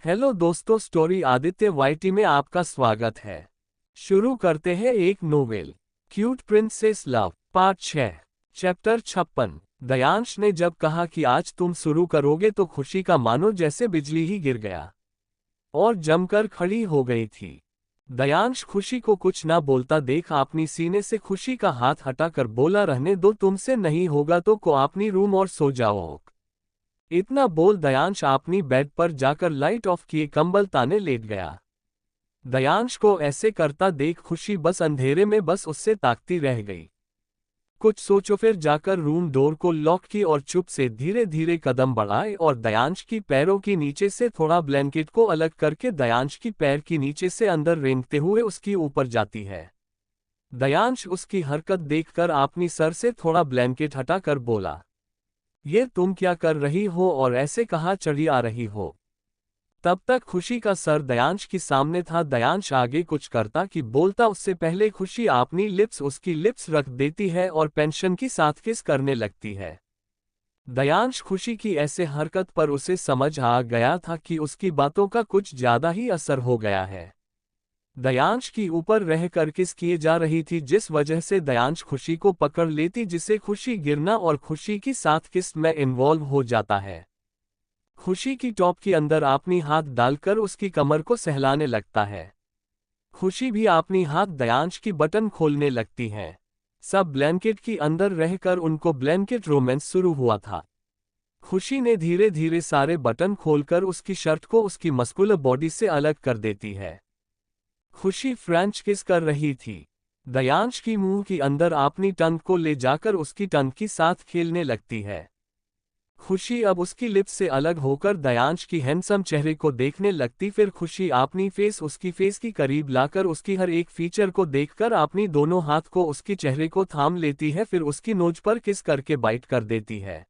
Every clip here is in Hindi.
हेलो दोस्तों, स्टोरी आदित्य वाईटी में आपका स्वागत है। शुरू करते हैं एक novel cute princess love part 6 chapter 56। दयांश ने जब कहा कि आज तुम शुरू करोगे तो खुशी का मानो जैसे बिजली ही गिर गया और जमकर खड़ी हो गई थी। दयांश खुशी को कुछ ना बोलता देख अपनी सीने से खुशी का हाथ हटाकर बोला, रहने दो, तुमसे नहीं होगा तो को अपनी रूम और सो जाओ। इतना बोल दयांश अपनी बेड पर जाकर लाइट ऑफ किए कंबल ताने लेट गया। दयांश को ऐसे करता देख खुशी बस अंधेरे में बस उससे ताकती रह गई। कुछ सोचो फिर जाकर रूम डोर को लॉक की और चुप से धीरे धीरे कदम बढ़ाए और दयांश की पैरों की नीचे से थोड़ा ब्लैंकेट को अलग करके दयांश की पैर की नीचे से अंदर रेंगते हुए उसकी ऊपर जाती है। दयांश उसकी हरकत देखकर अपनी सर से थोड़ा ब्लैंकेट हटाकर बोला, ये तुम क्या कर रही हो और ऐसे कहाँ चढ़ी आ रही हो। तब तक खुशी का सर दयांश के सामने था। दयांश आगे कुछ करता कि बोलता उससे पहले खुशी अपनी लिप्स उसकी लिप्स रख देती है और पेंशन की साथ किस करने लगती है। दयांश खुशी की ऐसे हरकत पर उसे समझ आ गया था कि उसकी बातों का कुछ ज्यादा ही असर हो गया है। दयांश की ऊपर रहकर किस किए जा रही थी, जिस वजह से दयांश खुशी को पकड़ लेती, जिसे खुशी गिरना और खुशी की साथ किस में इन्वॉल्व हो जाता है। खुशी की टॉप के अंदर अपनी हाथ डालकर उसकी कमर को सहलाने लगता है। खुशी भी अपनी हाथ दयांश की बटन खोलने लगती है। सब ब्लैंकेट की अंदर रहकर उनको ब्लैंकेट रोमांस शुरू हुआ था। खुशी ने धीरे धीरे सारे बटन खोलकर उसकी शर्ट को उसकी मस्कुलर बॉडी से अलग कर देती है। खुशी फ्रेंच किस कर रही थी। दयांश की मुंह के अंदर अपनी टंग को ले जाकर उसकी टंग के साथ खेलने लगती है। खुशी अब उसकी लिप्स से अलग होकर दयांश की हैंडसम चेहरे को देखने लगती। फिर खुशी अपनी फेस उसकी फेस की करीब लाकर उसकी हर एक फीचर को देखकर अपनी दोनों हाथ को उसकी चेहरे को थाम लेती है। फिर उसकी नोज पर किस करके बाइट कर देती है।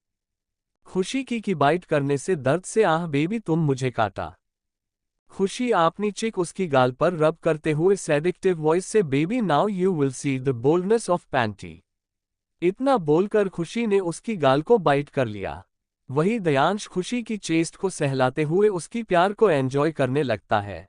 खुशी की बाइट करने से दर्द से आह बेबी तुम मुझे काटा। खुशी अपनी चिक उसकी गाल पर रब करते हुए सेडिक्टिव वॉइस से, baby now you will see the boldness of panty. इतना बोलकर खुशी ने उसकी गाल को बाइट कर लिया। वही दयांश खुशी की चेस्ट को सहलाते हुए उसकी प्यार को एंजॉय करने लगता है।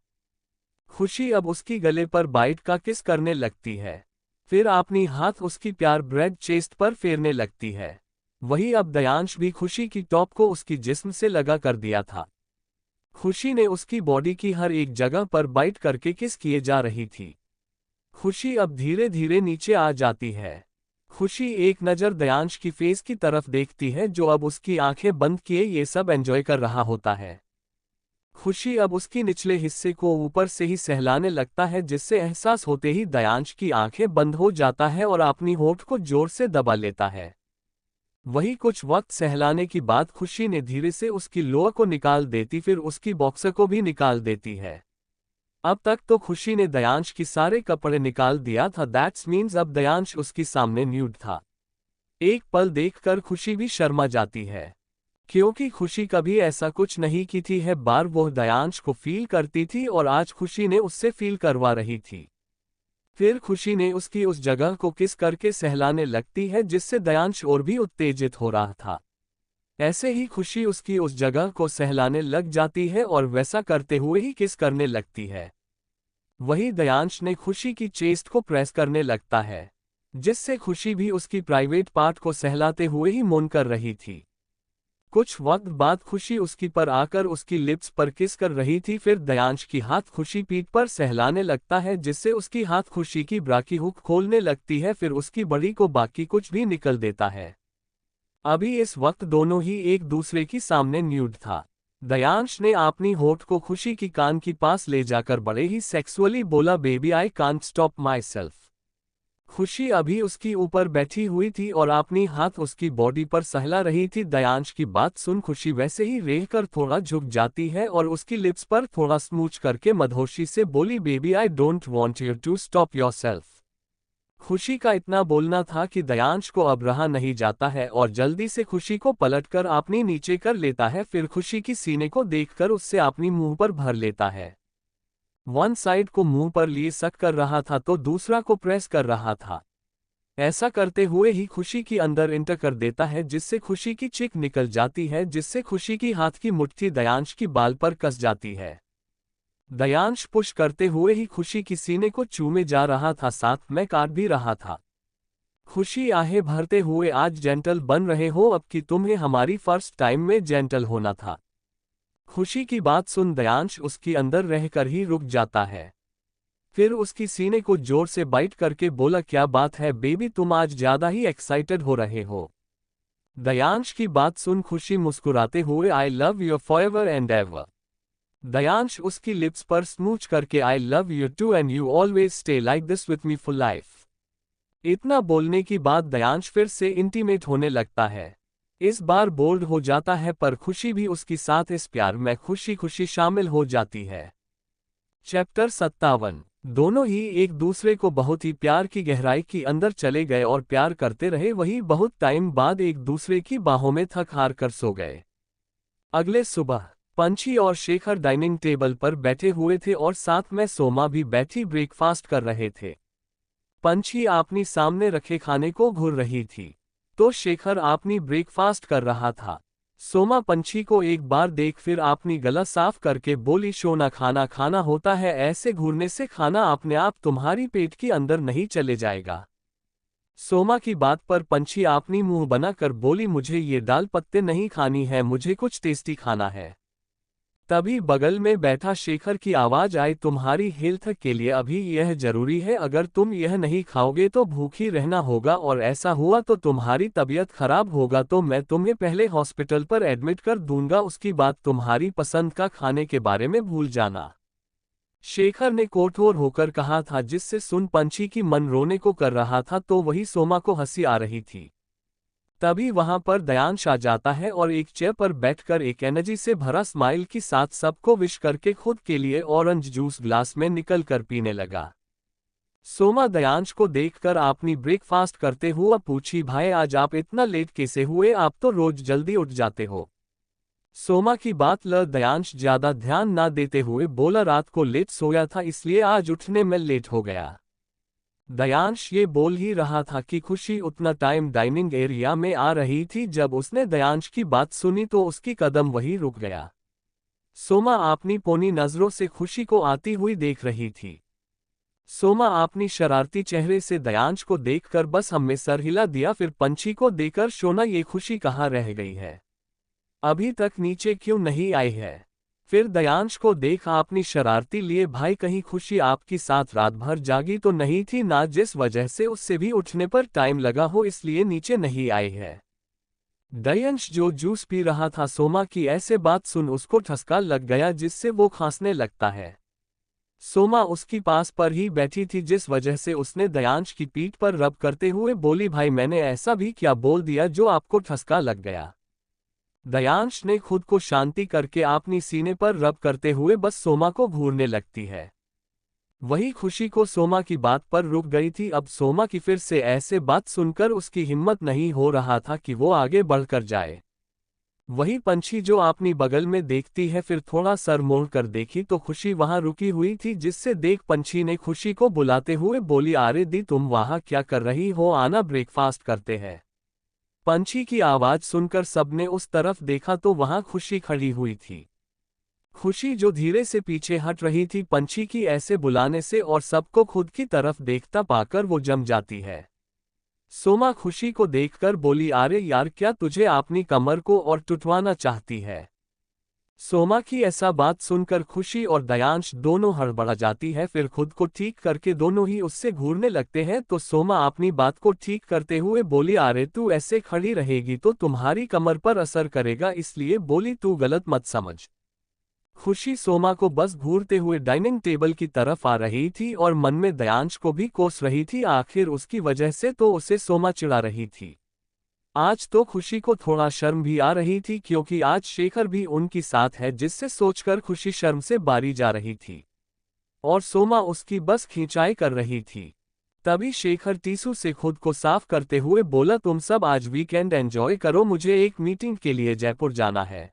खुशी अब उसकी गले पर बाइट का किस करने लगती है। फिर अपनी हाथ उसकी प्यार ब्रेड चेस्ट पर फेरने लगती है। वही अब दयांश भी खुशी की टॉप को उसकी जिस्म से लगा कर दिया था। खुशी ने उसकी बॉडी की हर एक जगह पर बाइट करके किस किए जा रही थी। खुशी अब धीरे धीरे नीचे आ जाती है। खुशी एक नज़र दयांश की फेस की तरफ देखती है, जो अब उसकी आंखें बंद किए ये सब एंजॉय कर रहा होता है। खुशी अब उसकी निचले हिस्से को ऊपर से ही सहलाने लगता है, जिससे एहसास होते ही दयांश की आंखें बंद हो जाता है और अपनी होठ को जोर से दबा लेता है। वही कुछ वक्त सहलाने की बाद खुशी ने धीरे से उसकी लोअर को निकाल देती, फिर उसकी बॉक्सर को भी निकाल देती है। अब तक तो खुशी ने दयांश की सारे कपड़े निकाल दिया था, दैट्स मीन्स अब दयांश उसके सामने न्यूड था। एक पल देखकर खुशी भी शर्मा जाती है, क्योंकि खुशी कभी ऐसा कुछ नहीं की थी है बार वो दयांश को फील करती थी और आज खुशी ने उससे फील करवा रही थी। फिर खुशी ने उसकी उस जगह को किस करके सहलाने लगती है, जिससे दयांश और भी उत्तेजित हो रहा था। ऐसे ही खुशी उसकी उस जगह को सहलाने लग जाती है और वैसा करते हुए ही किस करने लगती है। वही दयांश ने खुशी की चेस्ट को प्रेस करने लगता है, जिससे खुशी भी उसकी प्राइवेट पार्ट को सहलाते हुए ही मौन कर रही थी। कुछ वक्त बाद खुशी उसकी पर आकर उसकी लिप्स पर किस कर रही थी। फिर दयांश की हाथ खुशी पीठ पर सहलाने लगता है, जिससे उसकी हाथ खुशी की ब्रा की हुक खोलने लगती है। फिर उसकी बड़ी को बाकी कुछ भी निकल देता है। अभी इस वक्त दोनों ही एक दूसरे की सामने न्यूड था। दयांश ने अपनी होठ को खुशी की कान के पास ले जाकर बड़े ही सेक्सुअली बोला, baby I can't stop my self. खुशी अभी उसकी ऊपर बैठी हुई थी और अपनी हाथ उसकी बॉडी पर सहला रही थी। दयांश की बात सुन खुशी वैसे ही रहकर थोड़ा झुक जाती है और उसकी लिप्स पर थोड़ा स्मूच करके मधोशी से बोली, baby I don't want you to stop yourself. खुशी का इतना बोलना था कि दयांश को अब रहा नहीं जाता है और जल्दी से खुशी को पलटकर अपनी नीचे कर लेता है। फिर खुशी की सीने को देखकर उससे अपनी मुंह पर भर लेता है। वन साइड को मुंह पर लिए सक कर रहा था तो दूसरा को प्रेस कर रहा था। ऐसा करते हुए ही खुशी की अंदर इंटर कर देता है, जिससे खुशी की चिक निकल जाती है, जिससे खुशी की हाथ की मुट्ठी दयांश की बाल पर कस जाती है। दयांश पुश करते हुए ही खुशी की सीने को चूमे जा रहा था, साथ में काट भी रहा था। खुशी आहें भरते हुए, आज जेंटल बन रहे हो, अब कि तुम्हें हमारी फर्स्ट टाइम में जेंटल होना था। खुशी की बात सुन दयांश उसकी अंदर रहकर ही रुक जाता है। फिर उसकी सीने को जोर से बाइट करके बोला, क्या बात है बेबी, तुम आज ज्यादा ही एक्साइटेड हो रहे हो। दयांश की बात सुन खुशी मुस्कुराते हुए I love you forever and ever. Dayansh उसकी लिप्स पर स्मूच करके I love you too and you always stay like this with me for life. इतना बोलने की बाद दयांश फिर से इंटीमेट होने लगता है। इस बार बोल्ड हो जाता है, पर खुशी भी उसकी साथ इस प्यार में खुशी खुशी शामिल हो जाती है। चैप्टर 57। दोनों ही एक दूसरे को बहुत ही प्यार की गहराई के अंदर चले गए और प्यार करते रहे। वही बहुत टाइम बाद एक दूसरे की बाहों में थक हार कर सो गए। अगले सुबह पंछी और शेखर डाइनिंग टेबल पर बैठे हुए थे और साथ में सोमा भी बैठी ब्रेकफास्ट कर रहे थे। पंछी अपनी सामने रखे खाने को घूर रही थी, तो शेखर अपनी ब्रेकफास्ट कर रहा था। सोमा पंछी को एक बार देख फिर अपनी गला साफ करके बोली, सोना खाना खाना होता है, ऐसे घूरने से खाना अपने आप तुम्हारी पेट के अंदर नहीं चले जाएगा। सोमा की बात पर पंछी अपनी मुंह बनाकर बोली, मुझे ये दाल पत्ते नहीं खानी है, मुझे कुछ टेस्टी खाना है। तभी बगल में बैठा शेखर की आवाज आई, तुम्हारी हेल्थ के लिए अभी यह जरूरी है, अगर तुम यह नहीं खाओगे तो भूखी रहना होगा, और ऐसा हुआ तो तुम्हारी तबीयत खराब होगा तो मैं तुम्हें पहले हॉस्पिटल पर एडमिट कर दूंगा, उसकी बात तुम्हारी पसंद का खाने के बारे में भूल जाना। शेखर ने कठोर होकर कहा था, जिससे सुन पंछी की मन रोने को कर रहा था, तो वही सोमा को हंसी आ रही थी। तभी वहां पर दयांश आ जाता है और एक चेयर पर बैठकर एक एनर्जी से भरा स्माइल के साथ सबको विश करके खुद के लिए ऑरेंज जूस ग्लास में निकल कर पीने लगा। सोमा दयांश को देखकर अपनी ब्रेकफास्ट करते हुए पूछी, भाई आज आप इतना लेट कैसे हुए, आप तो रोज जल्दी उठ जाते हो। सोमा की बात दयांश ज्यादा ध्यान ना देते हुए बोला, रात को लेट सोया था इसलिए आज उठने में लेट हो गया। दयांश ये बोल ही रहा था कि खुशी उतना टाइम डाइनिंग एरिया में आ रही थी। जब उसने दयांश की बात सुनी तो उसकी कदम वहीं रुक गया। सोमा अपनी पौनी नजरों से खुशी को आती हुई देख रही थी। सोमा अपनी शरारती चेहरे से दयांश को देखकर बस हम में सर हिला दिया, फिर पंछी को देखकर, सोना ये खुशी कहाँ रह गई है, अभी तक नीचे क्यों नहीं आई है। फिर दयांश को देख अपनी शरारती लिए, भाई कहीं खुशी आपकी साथ रात भर जागी तो नहीं थी ना, जिस वजह से उससे भी उठने पर टाइम लगा हो इसलिए नीचे नहीं आई है। दयांश जो जूस पी रहा था, सोमा की ऐसे बात सुन उसको ठसका लग गया, जिससे वो खांसने लगता है। सोमा उसकी पास पर ही बैठी थी, जिस वजह से उसने दयांश की पीठ पर रब करते हुए बोली, भाई मैंने ऐसा भी क्या बोल दिया जो आपको ठसका लग गया। दयांश ने खुद को शांति करके अपनी सीने पर रब करते हुए बस सोमा को घूरने लगती है। वही खुशी को सोमा की बात पर रुक गई थी। अब सोमा की फिर से ऐसे बात सुनकर उसकी हिम्मत नहीं हो रहा था कि वो आगे बढ़कर जाए। वही पंछी जो अपनी बगल में देखती है, फिर थोड़ा सर मोड़ कर देखी तो खुशी वहां रुकी हुई थी, जिससे देख पंछी ने खुशी को बुलाते हुए बोली, अरे दी तुम वहां क्या कर रही हो, आना ब्रेकफास्ट करते हैं। पंछी की आवाज सुनकर सबने उस तरफ देखा तो वहां खुशी खड़ी हुई थी। खुशी जो धीरे से पीछे हट रही थी पंछी की ऐसे बुलाने से, और सबको खुद की तरफ देखता पाकर वो जम जाती है। सोमा खुशी को देखकर बोली, अरे यार क्या तुझे अपनी कमर को और टुटवाना चाहती है। सोमा की ऐसा बात सुनकर खुशी और दयांश दोनों हड़बड़ा जाती है, फिर खुद को ठीक करके दोनों ही उससे घूरने लगते हैं। तो सोमा अपनी बात को ठीक करते हुए बोली, अरे तू ऐसे खड़ी रहेगी तो तुम्हारी कमर पर असर करेगा, इसलिए बोली तू गलत मत समझ। खुशी सोमा को बस घूरते हुए डाइनिंग टेबल की तरफ आ रही थी और मन में दयांश को भी कोस रही थी, आखिर उसकी वजह से तो उसे सोमा चिढ़ा रही थी। आज तो खुशी को थोड़ा शर्म भी आ रही थी, क्योंकि आज शेखर भी उनकी साथ है, जिससे सोचकर खुशी शर्म से बारी जा रही थी और सोमा उसकी बस खींचाई कर रही थी। तभी शेखर टीसू से खुद को साफ करते हुए बोला, तुम सब आज वीकेंड एंजॉय करो, मुझे एक मीटिंग के लिए जयपुर जाना है।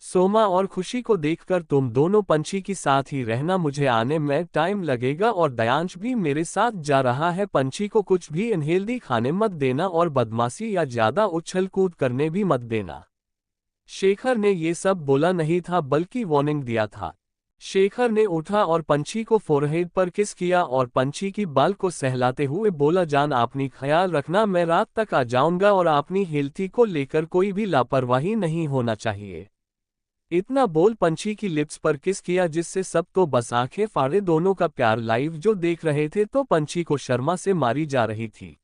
सोमा और खुशी को देखकर तुम दोनों पंछी की साथ ही रहना, मुझे आने में टाइम लगेगा और दयांश भी मेरे साथ जा रहा है। पंछी को कुछ भी अनहेल्दी खाने मत देना और बदमाशी या ज्यादा उछल कूद करने भी मत देना। शेखर ने ये सब बोला नहीं था बल्कि वार्निंग दिया था। शेखर ने उठा और पंछी को फोरहेड पर किस किया और पंछी की बाल को सहलाते हुए बोला, जान अपनी ख्याल रखना, मैं रात तक आ जाऊंगा और अपनी हेल्थी को लेकर कोई भी लापरवाही नहीं होना चाहिए। इतना बोल पंछी की लिप्स पर किस किया जिससे सब तो बस आंखें फाड़े दोनों का प्यार लाइव जो देख रहे थे तो पंछी को शर्मा से मारी जा रही थी।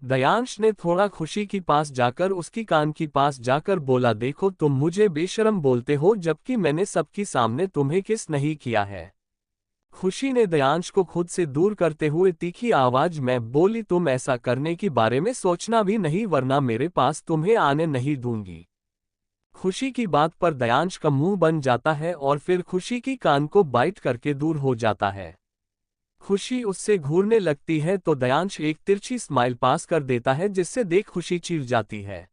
दयांश ने थोड़ा खुशी के पास जाकर उसकी कान के पास जाकर बोला, देखो तुम मुझे बेशर्म बोलते हो जबकि मैंने सबके सामने तुम्हें किस नहीं किया है। खुशी ने दयांश को खुद से दूर करते हुए तीखी आवाज में बोली, तुम ऐसा करने के बारे में सोचना भी नहीं वरना मेरे पास तुम्हें आने नहीं दूंगी। खुशी की बात पर दयांश का मुंह बन जाता है और फिर खुशी की कान को बाइट करके दूर हो जाता है। खुशी उससे घूरने लगती है तो दयांश एक तिरछी स्माइल पास कर देता है जिससे देख खुशी चिढ़ जाती है।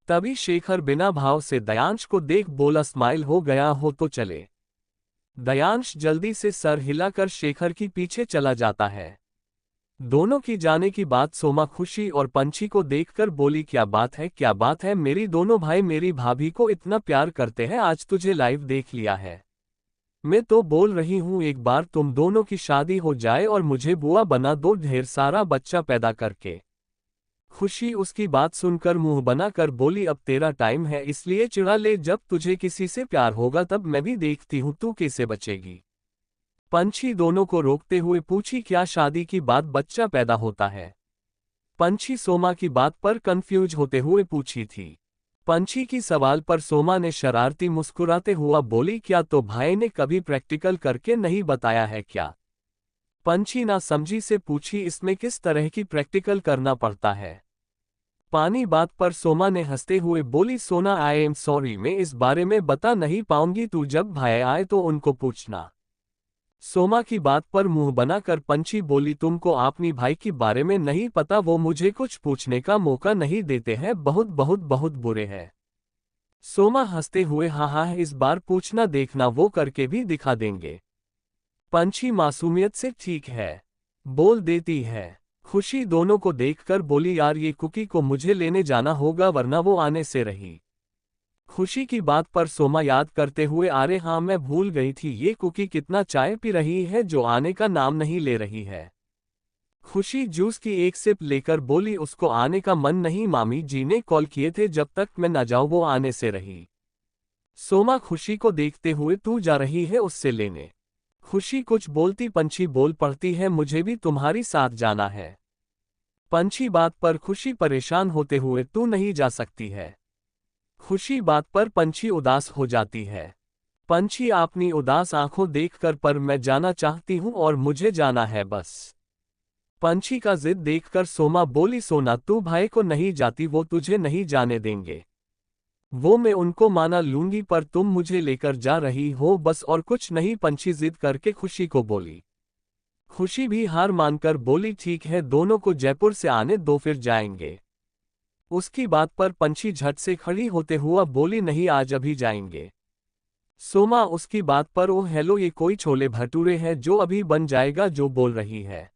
तभी शेखर बिना भाव से दयांश को देख बोला, स्माइल हो गया हो तो चले। दयांश जल्दी से सर हिलाकर शेखर की पीछे चला जाता है। दोनों की जाने की बात सोमा खुशी और पंछी को देखकर बोली, क्या बात है, मेरी दोनों भाई मेरी भाभी को इतना प्यार करते हैं, आज तुझे लाइव देख लिया है। मैं तो बोल रही हूँ एक बार तुम दोनों की शादी हो जाए और मुझे बुआ बना दो ढेर सारा बच्चा पैदा करके। खुशी उसकी बात सुनकर मुंह बनाकर बोली, अब तेरा टाइम है इसलिए चिढ़ा ले, जब तुझे किसी से प्यार होगा तब मैं भी देखती हूँ तू कैसे बचेगी। पंछी दोनों को रोकते हुए पूछी, क्या शादी की बात बच्चा पैदा होता है? पंछी सोमा की बात पर कंफ्यूज होते हुए पूछी थी। पंछी की सवाल पर सोमा ने शरारती मुस्कुराते हुआ बोली, क्या तो भाई ने कभी प्रैक्टिकल करके नहीं बताया है क्या? पंछी ना समझी से पूछी, इसमें किस तरह की प्रैक्टिकल करना पड़ता है? पानी बात पर सोमा ने हंसते हुए बोली, सोना आई एम सॉरी, मैं इस बारे में बता नहीं पाऊंगी, तू जब भाई आए तो उनको पूछना। सोमा की बात पर मुंह बनाकर पंछी बोली, तुमको अपनी भाई के बारे में नहीं पता, वो मुझे कुछ पूछने का मौका नहीं देते हैं, बहुत बहुत बहुत बुरे हैं। सोमा हंसते हुए, हाँ इस बार पूछना, देखना वो करके भी दिखा देंगे। पंछी मासूमियत से ठीक है बोल देती है। खुशी दोनों को देखकर बोली, यार ये कुकी को मुझे लेने जाना होगा वरना वो आने से रही। खुशी की बात पर सोमा याद करते हुए, अरे हाँ मैं भूल गई थी, ये कुकी कितना चाय पी रही है जो आने का नाम नहीं ले रही है। खुशी जूस की एक सिप लेकर बोली, उसको आने का मन नहीं, मामी जी ने कॉल किए थे, जब तक मैं न जाऊं वो आने से रही। सोमा खुशी को देखते हुए, तू जा रही है उससे लेने? खुशी कुछ बोलती पंछी बोल पड़ती है, मुझे भी तुम्हारी साथ जाना है। पंछी बात पर खुशी परेशान होते हुए, तू नहीं जा सकती है। खुशी बात पर पंछी उदास हो जाती है। पंछी अपनी उदास आंखों देखकर, पर मैं जाना चाहती हूं और मुझे जाना है बस। पंछी का जिद देखकर सोमा बोली, सोना तू भाई को नहीं जाती, वो तुझे नहीं जाने देंगे। वो मैं उनको माना लूंगी पर तुम मुझे लेकर जा रही हो बस, और कुछ नहीं। पंछी जिद करके खुशी को बोली। खुशी भी हार मानकर बोली, ठीक है दोनों को जयपुर से आने दो फिर जाएंगे। उसकी बात पर पंछी झट से खड़ी होते हुआ बोली, नहीं आज अभी जाएंगे। सोमा उसकी बात पर, ओ हेलो ये कोई छोले भटूरे है जो अभी बन जाएगा जो बोल रही है।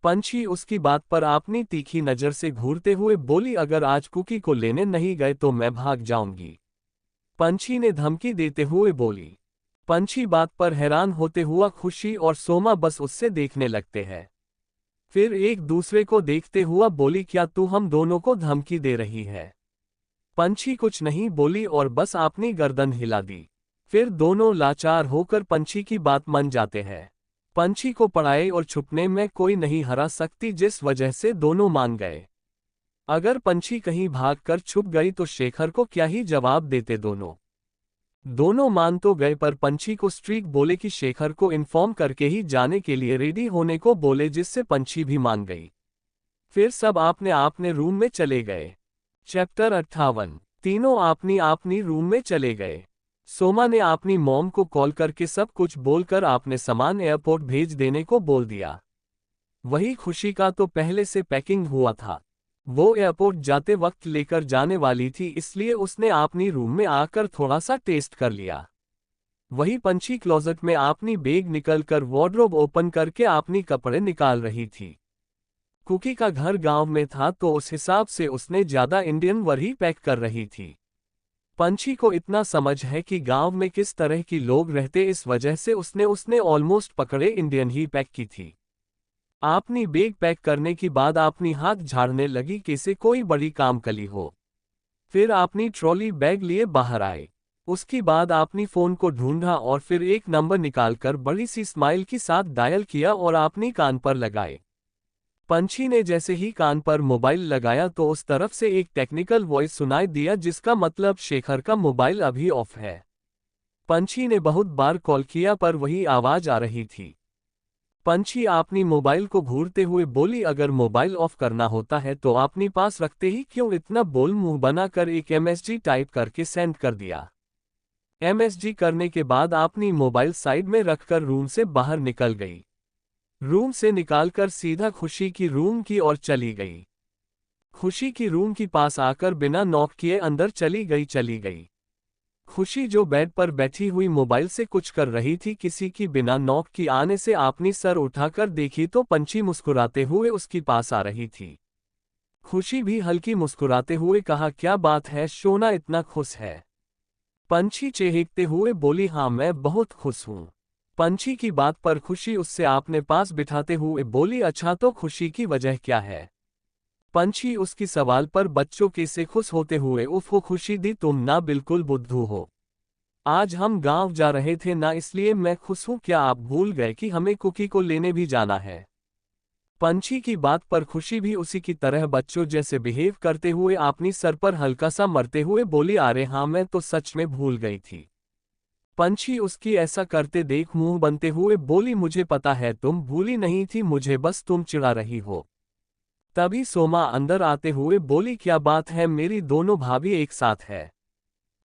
पंछी उसकी बात पर अपनी तीखी नजर से घूरते हुए बोली, अगर आज कुकी को लेने नहीं गए तो मैं भाग जाऊंगी। पंछी ने धमकी देते हुए बोली। पंछी बात पर हैरान होते हुआ खुशी और सोमा बस उससे देखने लगते हैं। फिर एक दूसरे को देखते हुआ बोली, क्या तू हम दोनों को धमकी दे रही है? पंछी कुछ नहीं बोली और बस अपनी गर्दन हिला दी। फिर दोनों लाचार होकर पंछी की बात मान जाते हैं। पंछी को पढ़ाई और छुपने में कोई नहीं हरा सकती, जिस वजह से दोनों मान गए। अगर पंछी कहीं भागकर छुप गई तो शेखर को क्या ही जवाब देते दोनों मान तो गए, पर पंछी को स्ट्रीक बोले कि शेखर को इन्फॉर्म करके ही जाने के लिए रेडी होने को बोले, जिससे पंछी भी मान गई। फिर सब आपने रूम में चले गए। चैप्टर 58। तीनों अपनी रूम में चले गए। सोमा ने अपनी मॉम को कॉल करके सब कुछ बोलकर अपने सामान एयरपोर्ट भेज देने को बोल दिया। वही खुशी का तो पहले से पैकिंग हुआ था। वो एयरपोर्ट जाते वक्त लेकर जाने वाली थी, इसलिए उसने अपनी रूम में आकर थोड़ा सा टेस्ट कर लिया। वही पंछी क्लोजेट में अपनी बैग निकलकर वार्डरोब ओपन करके अपनी कपड़े निकाल रही थी। कुकी का घर गांव में था तो उस हिसाब से उसने ज्यादा इंडियन वर ही पैक कर रही थी। पंछी को इतना समझ है कि गांव में किस तरह की लोग रहते, इस वजह से उसने ऑलमोस्ट पकड़े इंडियन ही पैक की थी। आपनी बैग पैक करने के बाद अपनी हाथ झाड़ने लगी कैसे कोई बड़ी काम कली हो। फिर आपनी ट्रॉली बैग लिए बाहर आए। उसके बाद आपनी फोन को ढूंढा और फिर एक नंबर निकालकर बड़ी सी स्माइल के साथ डायल किया और आपनी कान पर लगाए। पंछी ने जैसे ही कान पर मोबाइल लगाया तो उस तरफ से एक टेक्निकल वॉइस सुनाई दिया, जिसका मतलब शेखर का मोबाइल अभी ऑफ है। पंछी ने बहुत बार कॉल किया पर वही आवाज आ रही थी। पंछी अपनी मोबाइल को घूरते हुए बोली, अगर मोबाइल ऑफ करना होता है तो अपने पास रखते ही क्यों इतना बोल मुंह बनाकर एक एमएसजी टाइप करके सेंड कर दिया। एमएसजी करने के बाद अपनी मोबाइल साइड में रखकर रूम से बाहर निकल गई। रूम से निकालकर सीधा खुशी की रूम की ओर चली गई। खुशी की रूम के पास आकर बिना नॉक किए अंदर चली गई। खुशी जो बेड पर बैठी हुई मोबाइल से कुछ कर रही थी, किसी की बिना नॉक की आने से आपने सर उठाकर देखी तो पंछी मुस्कुराते हुए उसके पास आ रही थी। खुशी भी हल्की मुस्कुराते हुए कहा, क्या बात है सोना, इतना खुश है। पंछी चेहकते हुए बोली, हाँ मैं बहुत खुश हूँ। पंछी की बात पर खुशी उससे अपने पास बिठाते हुए बोली, अच्छा तो खुशी की वजह क्या है। पंछी उसकी सवाल पर बच्चों के से खुश होते हुए, उफ खुशी दी, तुम ना बिल्कुल बुद्धू हो। आज हम गांव जा रहे थे ना, इसलिए मैं खुश हूं। क्या आप भूल गए कि हमें कुकी को लेने भी जाना है। पंछी की बात पर खुशी भी उसी की तरह बच्चों जैसे बिहेव करते हुए अपनी सर पर हल्का सा मरते हुए बोली, अरे हाँ मैं तो सच में भूल गई थी। पंछी उसकी ऐसा करते देख मुंह बनते हुए बोली, मुझे पता है तुम भूली नहीं थी मुझे, बस तुम चिढ़ा रही हो। तभी सोमा अंदर आते हुए बोली, क्या बात है, मेरी दोनों भाभी एक साथ है।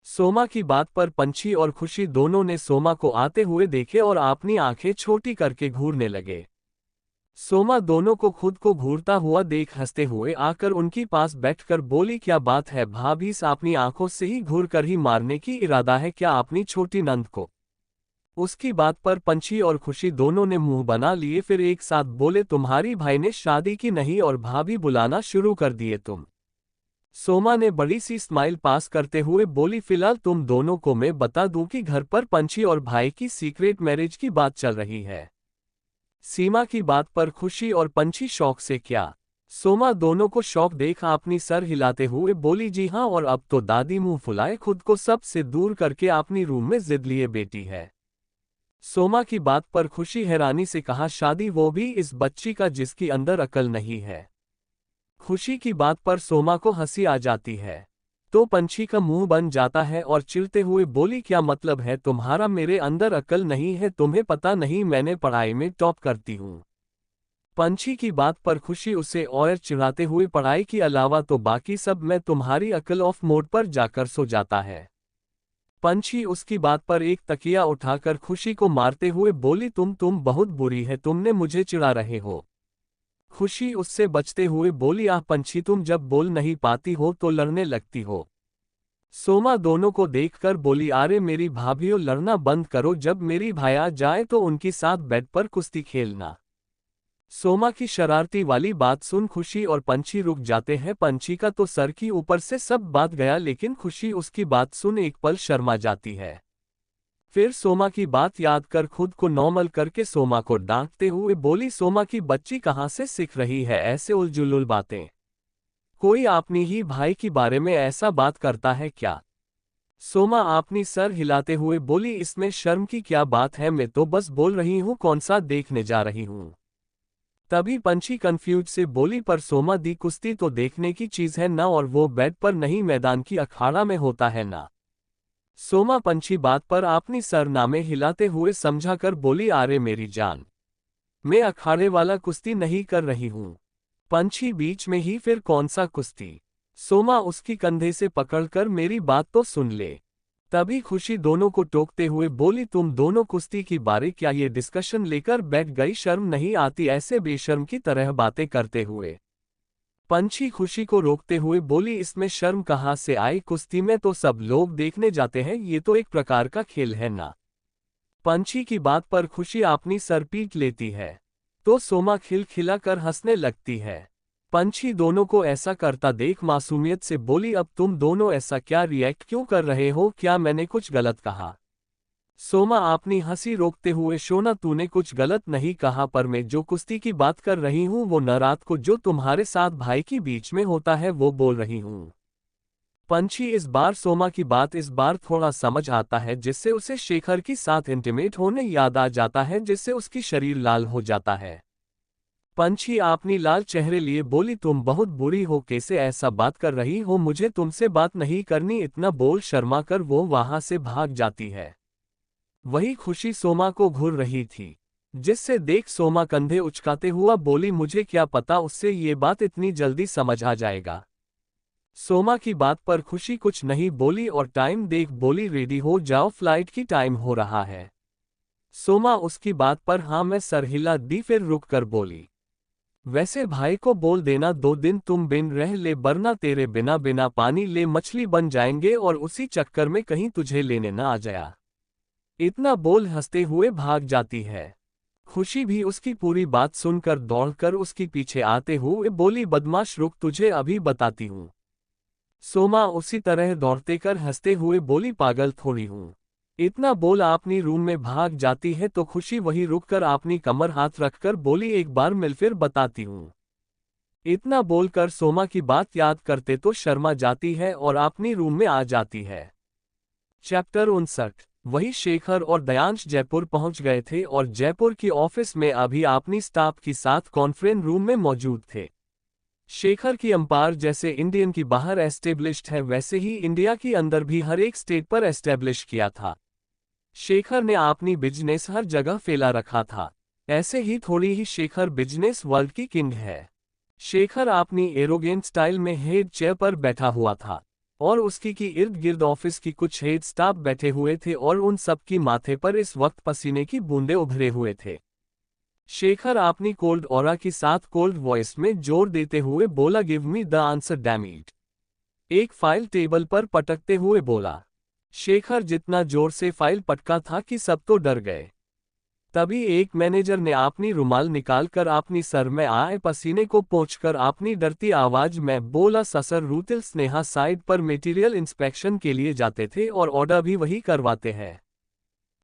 सोमा की बात पर पंछी और खुशी दोनों ने सोमा को आते हुए देखे और अपनी आंखें छोटी करके घूरने लगे। सोमा दोनों को खुद को घूरता हुआ देख हंसते हुए आकर उनके पास बैठकर बोली, क्या बात है भाभी, अपनी आंखों से ही घूर कर ही मारने की इरादा है क्या अपनी छोटी नंद को। उसकी बात पर पंछी और खुशी दोनों ने मुंह बना लिए, फिर एक साथ बोले, तुम्हारी भाई ने शादी की नहीं और भाभी बुलाना शुरू कर दिए तुम। सोमा ने बड़ी सी स्माइल पास करते हुए बोली, फिलहाल तुम दोनों को मैं बता दूं कि घर पर पंछी और भाई की सीक्रेट मैरिज की बात चल रही है। सीमा की बात पर खुशी और पंछी शौक से, क्या। सोमा दोनों को शौक देख अपनी सर हिलाते हुए बोली, जी हाँ, और अब तो दादी मुंह फुलाए खुद को सब से दूर करके अपनी रूम में जिद लिए बेटी है। सोमा की बात पर खुशी हैरानी से कहा, शादी वो भी इस बच्ची का जिसकी अंदर अकल नहीं है। खुशी की बात पर सोमा को हंसी आ जाती है तो पंछी का मुंह बन जाता है और चिढ़ते हुए बोली, क्या मतलब है तुम्हारा, मेरे अंदर अकल नहीं है, तुम्हें पता नहीं मैंने पढ़ाई में टॉप करती हूँ। पंछी की बात पर खुशी उसे और चिढ़ाते हुए, पढ़ाई के अलावा तो बाकी सब में तुम्हारी अकल ऑफ मोड पर जाकर सो जाता है। पंछी उसकी बात पर एक तकिया उठाकर खुशी को मारते हुए बोली, तुम बहुत बुरी है, तुमने मुझे चिढ़ा रहे हो। खुशी उससे बचते हुए बोली, आह पंछी, तुम जब बोल नहीं पाती हो तो लड़ने लगती हो। सोमा दोनों को देखकर बोली, अरे मेरी भाभीओ लड़ना बंद करो, जब मेरी भाई आ जाए तो उनके साथ बेड पर कुश्ती खेलना। सोमा की शरारती वाली बात सुन खुशी और पंछी रुक जाते हैं। पंछी का तो सर की ऊपर से सब बात गया, लेकिन खुशी उसकी बात सुन एक पल शर्मा जाती है। फिर सोमा की बात याद कर खुद को नॉर्मल करके सोमा को डांटते हुए बोली, सोमा की बच्ची कहाँ से सीख रही है ऐसे उलझुल बातें। कोई अपनी ही भाई के बारे में ऐसा बात करता है क्या। सोमा अपनी सर हिलाते हुए बोली, इसमें शर्म की क्या बात है, मैं तो बस बोल रही हूँ कौन सा देखने जा रही हूँ। तभी पंछी कंफ्यूज से बोली, पर सोमा दी, कुश्ती तो देखने की चीज है ना, और वो बेड पर नहीं मैदान की अखाड़ा में होता है ना। सोमा पंछी बात पर अपनी सरनामे हिलाते हुए समझाकर बोली, अरे मेरी जान, मैं अखाड़े वाला कुश्ती नहीं कर रही हूँ। पंछी बीच में ही, फिर कौन सा कुश्ती। सोमा उसकी कंधे से पकड़कर, मेरी बात तो सुन ले। तभी खुशी दोनों को टोकते हुए बोली, तुम दोनों कुश्ती की बारे क्या ये डिस्कशन लेकर बैठ गई, शर्म नहीं आती ऐसे बेशर्म की तरह बातें करते हुए। पंछी खुशी को रोकते हुए बोली, इसमें शर्म कहाँ से आई, कुश्ती में तो सब लोग देखने जाते हैं, ये तो एक प्रकार का खेल है ना। पंछी की बात पर खुशी अपनी सर पीट लेती है तो सोमा खिलखिला कर हंसने लगती है। पंछी दोनों को ऐसा करता देख मासूमियत से बोली, अब तुम दोनों ऐसा क्या रिएक्ट क्यों कर रहे हो, क्या मैंने कुछ गलत कहा। सोमा अपनी हंसी रोकते हुए, शोना तूने कुछ गलत नहीं कहा, पर मैं जो कुश्ती की बात कर रही हूँ वो न रात को जो तुम्हारे साथ भाई के बीच में होता है वो बोल रही हूँ। पंछी इस बार सोमा की बात इस बार थोड़ा समझ आता है, जिससे उसे शेखर के साथ इंटीमेट होने याद आ जाता है, जिससे उसकी शरीर लाल हो जाता है। पंछी अपनी लाल चेहरे लिए बोली, तुम बहुत बुरी हो, कैसे ऐसा बात कर रही हो, मुझे तुमसे बात नहीं करनी, इतना बोल शर्मा कर वो वहां से भाग जाती है। वही खुशी सोमा को घूर रही थी, जिससे देख सोमा कंधे उचकाते हुआ बोली, मुझे क्या पता उससे ये बात इतनी जल्दी समझ आ जाएगा। सोमा की बात पर खुशी कुछ नहीं बोली और टाइम देख बोली, रेडी हो जाओ, फ्लाइट की टाइम हो रहा है। सोमा उसकी बात पर हाँ में सर हिला दी, फिर रुक कर बोली, वैसे भाई को बोल देना 2 दिन तुम बिन रह ले, वरना तेरे बिना बिना पानी ले मछली बन जाएंगे और उसी चक्कर में कहीं तुझे लेने ना आ जाया। इतना बोल हंसते हुए भाग जाती है। खुशी भी उसकी पूरी बात सुनकर दौड़कर उसके पीछे आते हुए बोली, बदमाश रुक, तुझे अभी बताती हूँ। सोमा उसी तरह दौड़ते कर हंसते हुए बोली, पागल थोड़ी हूँ। इतना बोल अपनी रूम में भाग जाती है तो खुशी वहीं रुककर अपनी कमर हाथ रखकर बोली, एक बार मिल फिर बताती हूँ। इतना बोलकर सोमा की बात याद करते तो शर्मा जाती है और अपनी रूम में आ जाती है। चैप्टर 59। वही शेखर और दयांश जयपुर पहुंच गए थे और जयपुर की ऑफिस में अभी अपनी स्टाफ के साथ कॉन्फ्रेंस रूम में मौजूद थे। शेखर की अंपायर जैसे इंडियन की बाहर एस्टेब्लिश्ड है, वैसे ही इंडिया के अंदर भी हर एक स्टेट पर एस्टेब्लिश किया था। शेखर ने अपनी बिजनेस हर जगह फैला रखा था। ऐसे ही थोड़ी ही शेखर बिजनेस वर्ल्ड की किंग है। शेखर अपनी एरोगेंट स्टाइल में हेड चेयर पर बैठा हुआ था और उसकी की इर्द गिर्द ऑफिस की कुछ हेड स्टाफ बैठे हुए थे और उन सब की माथे पर इस वक्त पसीने की बूंदें उभरे हुए थे। शेखर अपनी कोल्ड ऑरा के साथ कोल्ड वॉइस में जोर देते हुए बोला, give me the answer damn it. एक फाइल टेबल पर पटकते हुए बोला। शेखर जितना जोर से फाइल पटका था कि सब तो डर गए। तभी एक मैनेजर ने अपनी रुमाल निकालकर अपनी सर में आए पसीने को पोंछकर अपनी डरती आवाज में बोला, ससर रूतिल स्नेहा साइड पर मटेरियल इंस्पेक्शन के लिए जाते थे और ऑर्डर भी वही करवाते हैं।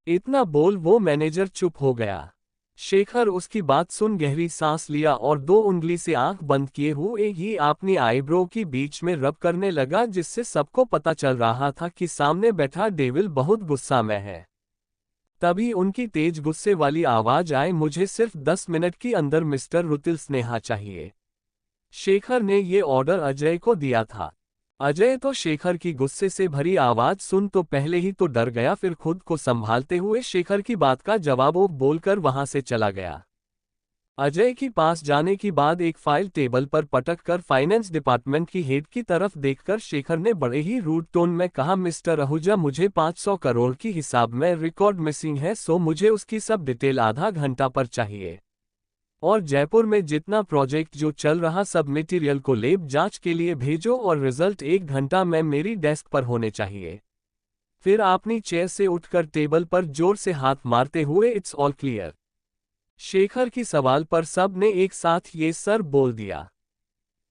इतना बोल वो मैनेजर चुप हो गया। शेखर उसकी बात सुन गहरी सांस लिया और 2 उंगली से आंख बंद किए हुए ही अपनी आईब्रो की बीच में रब करने लगा, जिससे सबको पता चल रहा था कि सामने बैठा डेविल बहुत गुस्सा में है। तभी उनकी तेज गुस्से वाली आवाज आई, मुझे सिर्फ 10 मिनट के अंदर मिस्टर रुतिल स्नेहा चाहिए। शेखर ने ये ऑर्डर अजय को दिया था। अजय तो शेखर की गुस्से से भरी आवाज सुन तो पहले ही तो डर गया, फिर खुद को संभालते हुए शेखर की बात का जवाब बोलकर वहां से चला गया। अजय के पास जाने के बाद एक फाइल टेबल पर पटक कर फाइनेंस डिपार्टमेंट की हेड की तरफ देखकर शेखर ने बड़े ही रूड टोन में कहा, मिस्टर आहूजा, मुझे 500 करोड़ की हिसाब में रिकॉर्ड मिसिंग है, सो मुझे उसकी सब डिटेल आधा घंटा पर चाहिए। और जयपुर में जितना प्रोजेक्ट जो चल रहा सब मटेरियल को लैब जांच के लिए भेजो और रिजल्ट 1 घंटा में मेरी डेस्क पर होने चाहिए। फिर अपनी चेयर से उठकर टेबल पर जोर से हाथ मारते हुए, इट्स ऑल क्लियर। शेखर की सवाल पर सब ने एक साथ ये सर बोल दिया।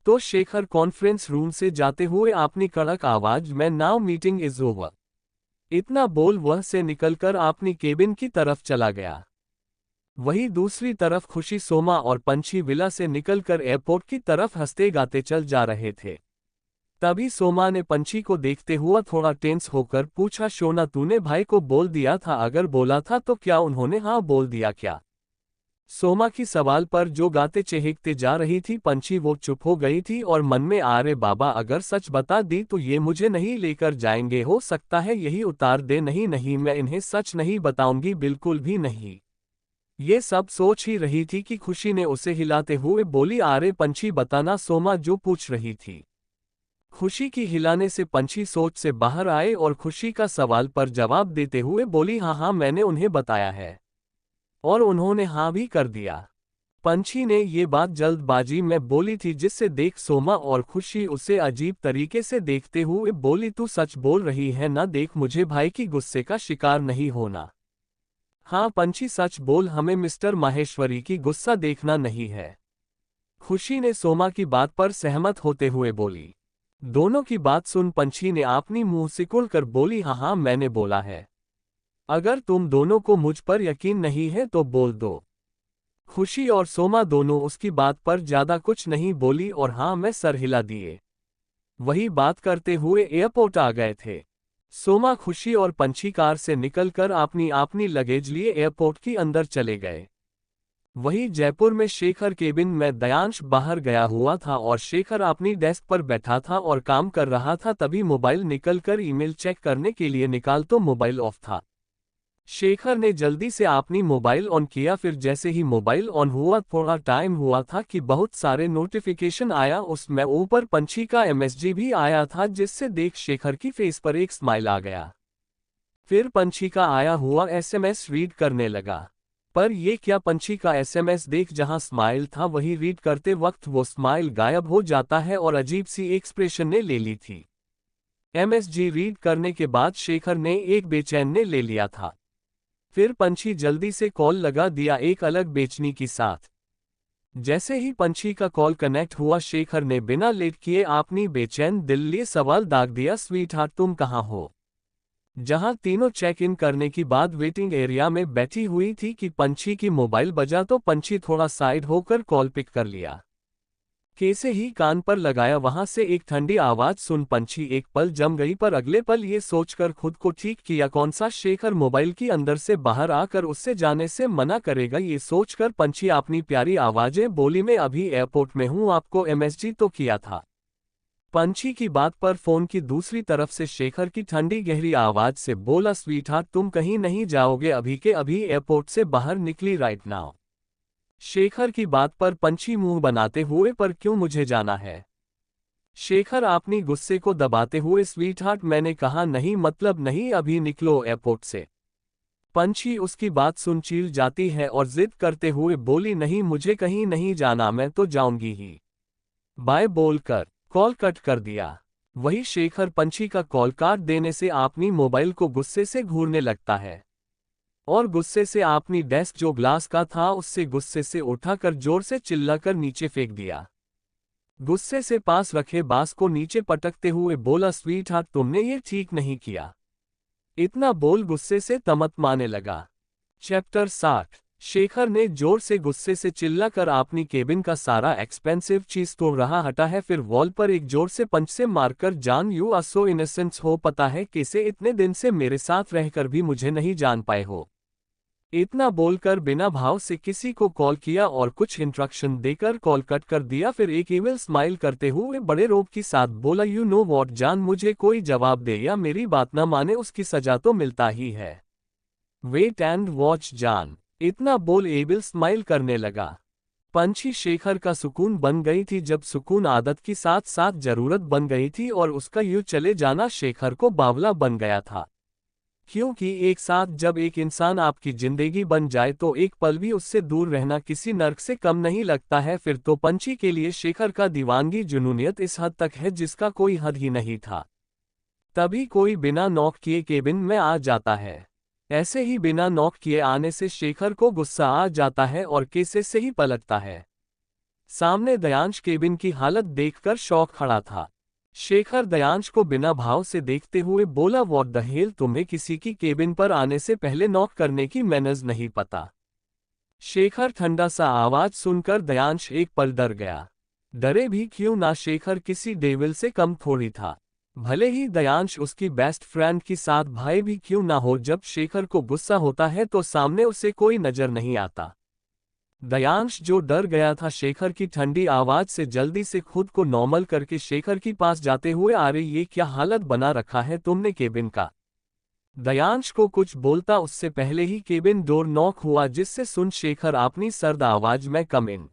तो शेखर कॉन्फ्रेंस रूम से जाते हुए अपनी कड़क आवाज में, नाउ मीटिंग इज ओवर। इतना बोल वह से निकलकर अपनी केबिन की तरफ चला गया। वहीं दूसरी तरफ खुशी, सोमा और पंछी विला से निकलकर एयरपोर्ट की तरफ हंसते गाते चल जा रहे थे। तभी सोमा ने पंछी को देखते हुआ थोड़ा टेंस होकर पूछा, शोना तूने भाई को बोल दिया था? अगर बोला था तो क्या उन्होंने हाँ बोल दिया क्या? सोमा की सवाल पर जो गाते चहकते जा रही थी पंछी, वो चुप हो गई थी और मन में, आरे बाबा, अगर सच बता दी तो ये मुझे नहीं लेकर जाएंगे, हो सकता है यही उतार दे। नहीं नहीं, मैं इन्हें सच नहीं बताऊंगी, बिल्कुल भी नहीं। ये सब सोच ही रही थी कि खुशी ने उसे हिलाते हुए बोली, आरे पंछी बताना सोमा जो पूछ रही थी। खुशी की हिलाने से पंछी सोच से बाहर आए और खुशी का सवाल पर जवाब देते हुए बोली, हाँ हाँ, मैंने उन्हें बताया है और उन्होंने हाँ भी कर दिया। पंछी ने ये बात जल्दबाजी में बोली थी, जिससे देख सोमा और खुशी उसे अजीब तरीके से देखते हुए बोली, तू सच बोल रही है ना? देख, मुझे भाई की गुस्से का शिकार नहीं होना। हाँ पंछी, सच बोल, हमें मिस्टर माहेश्वरी की गुस्सा देखना नहीं है। खुशी ने सोमा की बात पर सहमत होते हुए बोली। दोनों की बात सुन पंछी ने अपनी मुंह सिकुड़ कर बोली, हाँ हाँ मैंने बोला है। अगर तुम दोनों को मुझ पर यकीन नहीं है तो बोल दो। खुशी और सोमा दोनों उसकी बात पर ज्यादा कुछ नहीं बोली और हाँ में सर हिला दिए। वही बात करते हुए एयरपोर्ट आ गए थे। सोमा, खुशी और पंछी कार से निकलकर अपनी अपनी लगेज लिए एयरपोर्ट के अंदर चले गए। वही जयपुर में शेखर केबिन में दयांश बाहर गया हुआ था और शेखर अपनी डेस्क पर बैठा था और काम कर रहा था। तभी मोबाइल निकलकर ईमेल चेक करने के लिए निकाल तो मोबाइल ऑफ था। शेखर ने जल्दी से अपनी मोबाइल ऑन किया। फिर जैसे ही मोबाइल ऑन हुआ, थोड़ा टाइम हुआ था कि बहुत सारे नोटिफिकेशन आया। उसमें ऊपर पंछी का एमएसजी भी आया था, जिससे देख शेखर की फेस पर एक स्माइल आ गया। फिर पंछी का आया हुआ एसएमएस रीड करने लगा। पर ये क्या, पंछी का एसएमएस देख जहां स्माइल था वही रीड करते वक्त वो स्माइल गायब हो जाता है और अजीब सी एक्सप्रेशन ने ले ली थी। एमएसजी रीड करने के बाद शेखर ने एक बेचैन ने ले लिया था। फिर पंछी जल्दी से कॉल लगा दिया एक अलग बेचनी के साथ। जैसे ही पंछी का कॉल कनेक्ट हुआ, शेखर ने बिना लेट किए अपनी बेचैन दिल लिए सवाल दाग दिया, स्वीट हार्ट तुम कहाँ हो? जहां तीनों चेक इन करने की बाद वेटिंग एरिया में बैठी हुई थी कि पंछी की मोबाइल बजा तो पंछी थोड़ा साइड होकर कॉल पिक कर लिया। कैसे ही कान पर लगाया, वहां से एक ठंडी आवाज सुन पंछी एक पल जम गई, पर अगले पल ये सोचकर खुद को ठीक किया कौन सा शेखर मोबाइल की अंदर से बाहर आकर उससे जाने से मना करेगा। ये सोचकर पंछी अपनी प्यारी आवाजें बोली, मैं अभी एयरपोर्ट में हूं, आपको एमएसजी तो किया था। पंछी की बात पर फोन की दूसरी तरफ से शेखर की ठंडी गहरी आवाज से बोला, स्वीटहार्ट तुम कहीं नहीं जाओगे, अभी के अभी एयरपोर्ट से बाहर निकली राइट नाउ। शेखर की बात पर पंछी मुंह बनाते हुए, पर क्यों मुझे जाना है? शेखर अपनी गुस्से को दबाते हुए, स्वीटहार्ट मैंने कहा नहीं, मतलब नहीं, अभी निकलो एयरपोर्ट से। पंछी उसकी बात सुन चील जाती है और जिद करते हुए बोली, नहीं मुझे कहीं नहीं जाना, मैं तो जाऊंगी ही। बाय बोलकर कॉल कट कर दिया। वही शेखर पंछी का कॉल काट देने से अपनी मोबाइल को गुस्से से घूरने लगता है और गुस्से से अपनी डेस्क जो ग्लास का था उससे गुस्से से उठाकर जोर से चिल्लाकर नीचे फेंक दिया। गुस्से से पास रखे बांस को नीचे पटकते हुए बोला, स्वीटहार्ट तुमने ये ठीक नहीं किया। इतना बोल गुस्से से तमतमाने लगा। चैप्टर 60। शेखर ने जोर से गुस्से से चिल्लाकर अपनी केबिन का सारा एक्सपेंसिव चीज तोड़ रहा हटा है। फिर वॉल पर एक जोर से पंच से मारकर, जान यू आर सो इनोसेंट हो, पता है कैसे इतने दिन से मेरे साथ रहकर भी मुझे नहीं जान पाए हो। इतना बोलकर बिना भाव से किसी को कॉल किया और कुछ इंस्ट्रक्शन देकर कॉल कट कर दिया। फिर एक इविल स्माइल करते हुए बड़े रोब के साथ बोला, यू नो वॉट जान, मुझे कोई जवाब दे या मेरी बात न माने उसकी सजा तो मिलता ही है। वेट एंड वॉच जान। इतना बोल एविल स्माइल करने लगा। पंछी शेखर का सुकून बन गई थी, जब सुकून आदत की साथ साथ जरूरत बन गई थी और उसका यूं चले जाना शेखर को बावला बन गया था। क्योंकि एक साथ जब एक इंसान आपकी जिंदगी बन जाए तो एक पल भी उससे दूर रहना किसी नर्क से कम नहीं लगता है। फिर तो पंछी के लिए शेखर का दीवानगी जुनूनियत इस हद तक है जिसका कोई हद ही नहीं था। तभी कोई बिना नॉक किए केबिन में आ जाता है। ऐसे ही बिना नॉक किए आने से शेखर को गुस्सा आ जाता है और कैसे से ही पलटता है। सामने दयांश केबिन की हालत देखकर शौक खड़ा था। शेखर दयांश को बिना भाव से देखते हुए बोला, व्हाट द हेल, तुम्हें किसी की केबिन पर आने से पहले नॉक करने की मैनर्स नहीं पता? शेखर ठंडा सा आवाज सुनकर दयांश एक पल डर गया। डरे भी क्यों ना, शेखर किसी डेविल से कम थोड़ी था। भले ही दयांश उसकी बेस्ट फ्रेंड की साथ भाई भी क्यों ना हो, जब शेखर को गुस्सा होता है तो सामने उसे कोई नजर नहीं आता। दयांश जो डर गया था शेखर की ठंडी आवाज से, जल्दी से खुद को नॉर्मल करके शेखर के पास जाते हुए, अरे ये क्या हालत बना रखा है तुमने केबिन का? दयांश को कुछ बोलता उससे पहले ही केबिन डोर नॉक हुआ, जिससे सुन शेखर अपनी सर्द आवाज में, कम इन।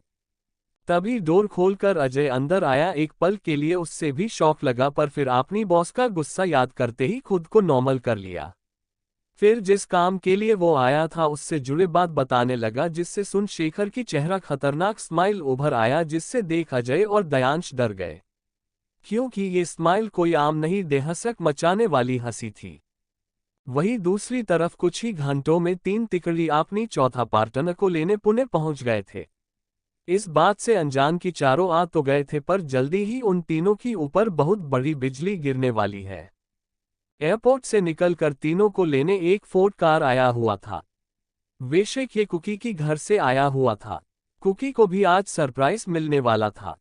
तभी डोर खोलकर अजय अंदर आया। एक पल के लिए उससे भी शौक लगा, पर फिर अपनी बॉस का गुस्सा याद करते ही खुद को नॉर्मल कर लिया। फिर जिस काम के लिए वो आया था उससे जुड़े बात बताने लगा, जिससे सुन शेखर की चेहरा खतरनाक स्माइल उभर आया, जिससे देख अजय और दयांश डर गए, क्योंकि ये स्माइल कोई आम नहीं, देहशक मचाने वाली हंसी थी। वहीं दूसरी तरफ कुछ ही घंटों में 3 तिकड़ी अपनी चौथा पार्टनर को लेने पुणे पहुंच गए थे। इस बात से अनजान की चारों आ तो गए थे, पर जल्दी ही उन तीनों की ऊपर बहुत बड़ी बिजली गिरने वाली है। एयरपोर्ट से निकलकर तीनों को लेने एक फोर्ड कार आया हुआ था। बेशक ये कुकी की घर से आया हुआ था। कुकी को भी आज सरप्राइज मिलने वाला था।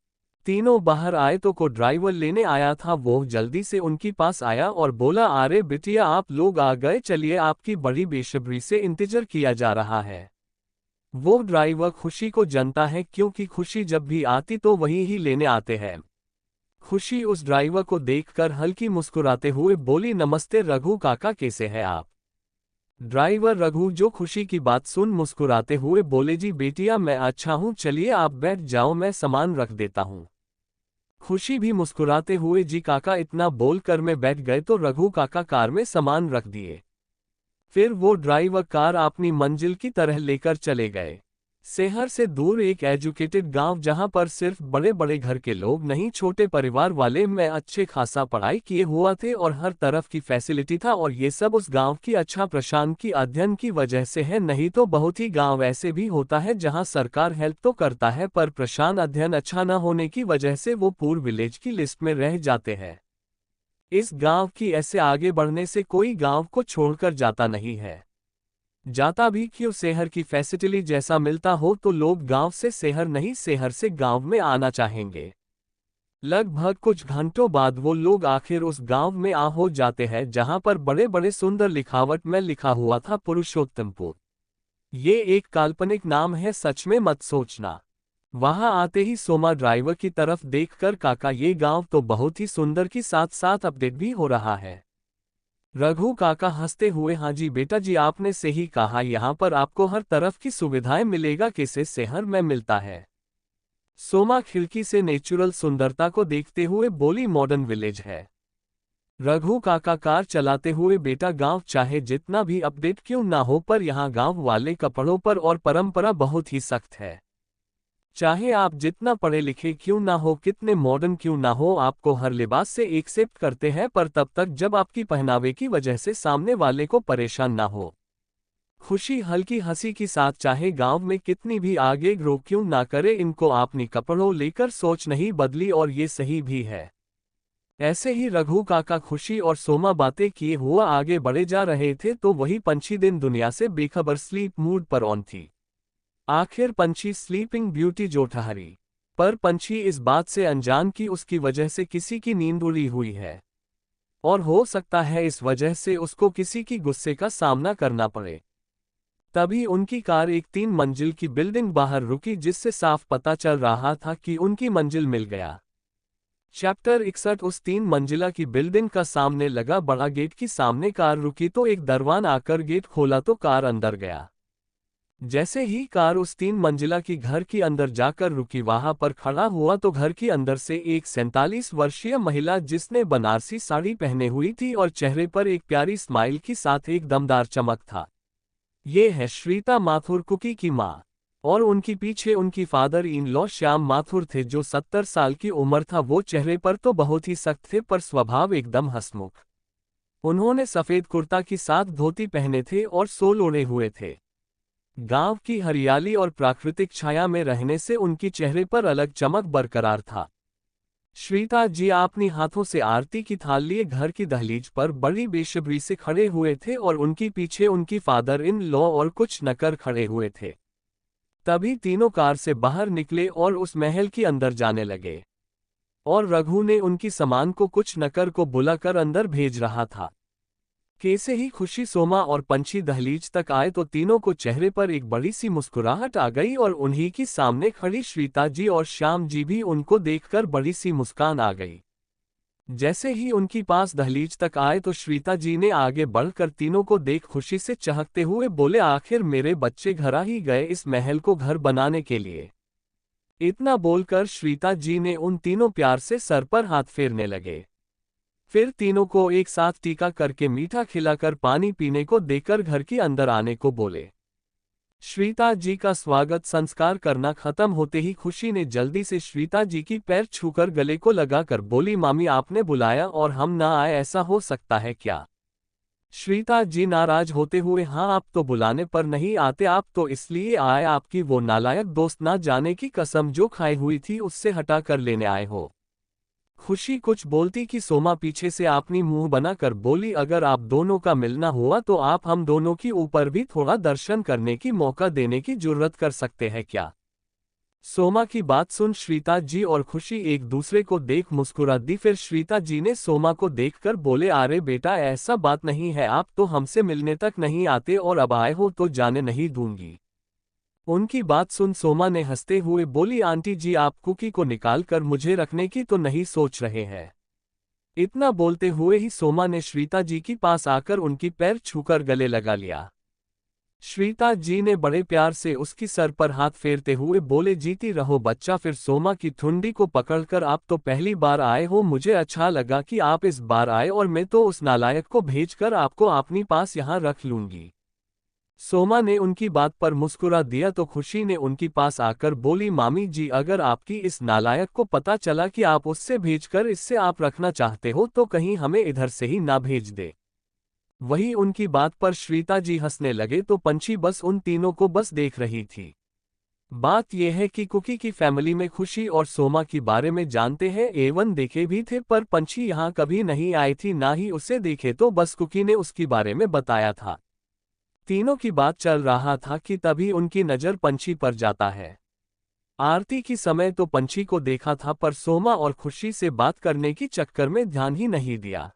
तीनों बाहर आए तो को ड्राइवर लेने आया था, वो जल्दी से उनके पास आया और बोला, अरे बिटिया आप लोग आ गए, चलिए आपकी बड़ी बेसब्री से इंतजार किया जा रहा है। वो ड्राइवर खुशी को जानता है, क्योंकि खुशी जब भी आती तो वही ही लेने आते हैं। खुशी उस ड्राइवर को देखकर हल्की मुस्कुराते हुए बोली, नमस्ते रघु काका, कैसे हैं आप? ड्राइवर रघु जो खुशी की बात सुन मुस्कुराते हुए बोले, जी बेटिया मैं अच्छा हूँ, चलिए आप बैठ जाओ, मैं सामान रख देता हूँ। खुशी भी मुस्कुराते हुए जी काका इतना बोलकर में बैठ गए तो रघु काका कार में सामान रख दिए। फिर वो ड्राइवर कार अपनी मंजिल की तरह लेकर चले गए। शहर से दूर एक एजुकेटेड गांव, जहां पर सिर्फ बड़े बड़े घर के लोग नहीं, छोटे परिवार वाले में अच्छे खासा पढ़ाई किए हुआ थे और हर तरफ की फैसिलिटी था, और ये सब उस गांव की अच्छा प्रशासन की अध्ययन की वजह से है। नहीं तो बहुत ही गांव ऐसे भी होता है जहां सरकार हेल्प तो करता है, पर प्रशासन अध्ययन अच्छा न होने की वजह से वो पूर विलेज की लिस्ट में रह जाते हैं। इस गांव की ऐसे आगे बढ़ने से कोई गांव को छोड़कर जाता नहीं है। जाता भी क्यों, शहर की फैसिलिटी जैसा मिलता हो तो लोग गांव से शहर नहीं, शहर से गांव में आना चाहेंगे। लगभग कुछ घंटों बाद वो लोग आखिर उस गांव में आ हो जाते हैं, जहां पर बड़े बड़े सुंदर लिखावट में लिखा हुआ था पुरुषोत्तमपुर। ये एक काल्पनिक नाम है, सच में मत सोचना। वहां आते ही सोमा ड्राइवर की तरफ देखकर, काका ये गांव तो बहुत ही सुंदर, की साथ साथ अपडेट भी हो रहा है। रघु काका हंसते हुए, हाँ जी बेटा जी, आपने सही कहा, यहाँ पर आपको हर तरफ की सुविधाएं मिलेगा, कैसे शहर में मिलता है। सोमा खिड़की से नेचुरल सुंदरता को देखते हुए बोली, मॉडर्न विलेज है। रघु काका कार चलाते हुए, बेटा गांव चाहे जितना भी अपडेट क्यों ना हो, पर यहाँ गांव वाले कपड़ों पर और परंपरा बहुत ही सख्त है। चाहे आप जितना पढ़े लिखे क्यों ना हो, कितने मॉडर्न क्यों ना हो, आपको हर लिबास से एक्सेप्ट करते हैं, पर तब तक जब आपकी पहनावे की वजह से सामने वाले को परेशान ना हो। खुशी हल्की हंसी के साथ, चाहे गांव में कितनी भी आगे ग्रो क्यों ना करे, इनको अपनी कपड़ों लेकर सोच नहीं बदली, और ये सही भी है। ऐसे ही रघु काका, खुशी और सोमा बातें किए हुआ आगे बढ़े जा रहे थे, तो वही पंछी दिन दुनिया से बेखबर स्लीप मूड पर ऑन थी। आखिर पंछी स्लीपिंग ब्यूटी जो ठहरी, पर पंछी इस बात से अनजान कि उसकी वजह से किसी की नींद उड़ी हुई है, और हो सकता है इस वजह से उसको किसी की गुस्से का सामना करना पड़े। तभी उनकी कार एक 3 मंजिल की बिल्डिंग बाहर रुकी, जिससे साफ पता चल रहा था कि उनकी मंजिल मिल गया। चैप्टर 61। उस 3 मंजिला की बिल्डिंग का सामने लगा बड़ा गेट की सामने कार रुकी, तो एक दरवान आकर गेट खोला तो कार अंदर गया। जैसे ही कार उस 3 मंजिला की घर के अंदर जाकर रुकी, वहां पर खड़ा हुआ तो घर के अंदर से एक 47 वर्षीय महिला, जिसने बनारसी साड़ी पहने हुई थी और चेहरे पर एक प्यारी स्माइल के साथ एक दमदार चमक था। ये है श्रीता माथुर, कुकी की माँ, और उनकी पीछे उनकी father in law Shyam Mathur थे, जो 70 साल की उम्र था। वो चेहरे पर तो बहुत ही सख्त थे, पर स्वभाव एकदम हंसमुख। उन्होंने सफेद कुर्ता के साथ धोती पहने थे और सोल ओढ़े हुए थे। गांव की हरियाली और प्राकृतिक छाया में रहने से उनकी चेहरे पर अलग चमक बरकरार था। श्रीता जी अपनी हाथों से आरती की थाल लिए घर की दहलीज पर बड़ी बेसब्री से खड़े हुए थे, और उनके पीछे उनकी फादर इन लॉ और कुछ नकर खड़े हुए थे। तभी तीनों कार से बाहर निकले और उस महल के अंदर जाने लगे, और रघु ने उनकी सामान को कुछ नकर को बुलाकर अंदर भेज रहा था। कैसे ही खुशी, सोमा और पंछी दहलीज तक आए तो तीनों को चेहरे पर एक बड़ी सी मुस्कुराहट आ गई, और उन्हीं की सामने खड़ी श्रीता जी और श्याम जी भी उनको देखकर बड़ी सी मुस्कान आ गई। जैसे ही उनकी पास दहलीज तक आए तो श्रीता जी ने आगे बढ़कर तीनों को देख खुशी से चहकते हुए बोले, आखिर मेरे बच्चे घर आ ही गए इस महल को घर बनाने के लिए। इतना बोलकर श्रीता जी ने उन तीनों प्यार से सर पर हाथ फेरने लगे। फिर तीनों को एक साथ टीका करके मीठा खिलाकर पानी पीने को देकर घर के अंदर आने को बोले। श्वेता जी का स्वागत संस्कार करना खत्म होते ही खुशी ने जल्दी से श्वेता जी की पैर छूकर गले को लगाकर बोली, मामी आपने बुलाया और हम ना आए, ऐसा हो सकता है क्या? श्वेता जी नाराज होते हुए, हाँ आप तो बुलाने पर नहीं आते, आप तो इसलिए आए आपकी वो नालायक दोस्त ना जाने की कसम जो खाई हुई थी उससे हटा कर लेने आए हो। खुशी कुछ बोलती कि सोमा पीछे से अपनी मुंह बनाकर बोली, अगर आप दोनों का मिलना हुआ तो आप हम दोनों की ऊपर भी थोड़ा दर्शन करने की मौका देने की जुर्रत कर सकते हैं क्या? सोमा की बात सुन श्वेता जी और खुशी एक दूसरे को देख मुस्कुरा दी। फिर श्वेता जी ने सोमा को देखकर बोले, अरे बेटा ऐसा बात नहीं है, आप तो हमसे मिलने तक नहीं आते और अब आए हो तो जाने नहीं दूंगी। उनकी बात सुन सोमा ने हंसते हुए बोली, आंटी जी आप कुकी को निकाल कर मुझे रखने की तो नहीं सोच रहे हैं? इतना बोलते हुए ही सोमा ने श्वेता जी के पास आकर उनकी पैर छूकर गले लगा लिया। श्वेता जी ने बड़े प्यार से उसकी सर पर हाथ फेरते हुए बोले, जीती रहो बच्चा। फिर सोमा की ठुंडी को पकड़कर, आप तो पहली बार आए हो, मुझे अच्छा लगा कि आप इस बार आए और मैं तो उस नालायक को भेजकर आपको अपनी पास यहाँ रख लूंगी। सोमा ने उनकी बात पर मुस्कुरा दिया तो खुशी ने उनकी पास आकर बोली, मामी जी अगर आपकी इस नालायक को पता चला कि आप उससे भेजकर इससे आप रखना चाहते हो तो कहीं हमें इधर से ही ना भेज दे। वही उनकी बात पर श्वेता जी हंसने लगे तो पंछी बस उन तीनों को बस देख रही थी। बात यह है कि कुकी की फैमिली में खुशी और सोमा के बारे में जानते हैं, एवन देखे भी थे, पर पंछी यहाँ कभी नहीं आई थी ना ही उसे देखे, तो बस कुकी ने उसके बारे में बताया था। तीनों की बात चल रहा था कि तभी उनकी नज़र पंछी पर जाता है। आरती की समय तो पंछी को देखा था पर सोमा और खुशी से बात करने की चक्कर में ध्यान ही नहीं दिया।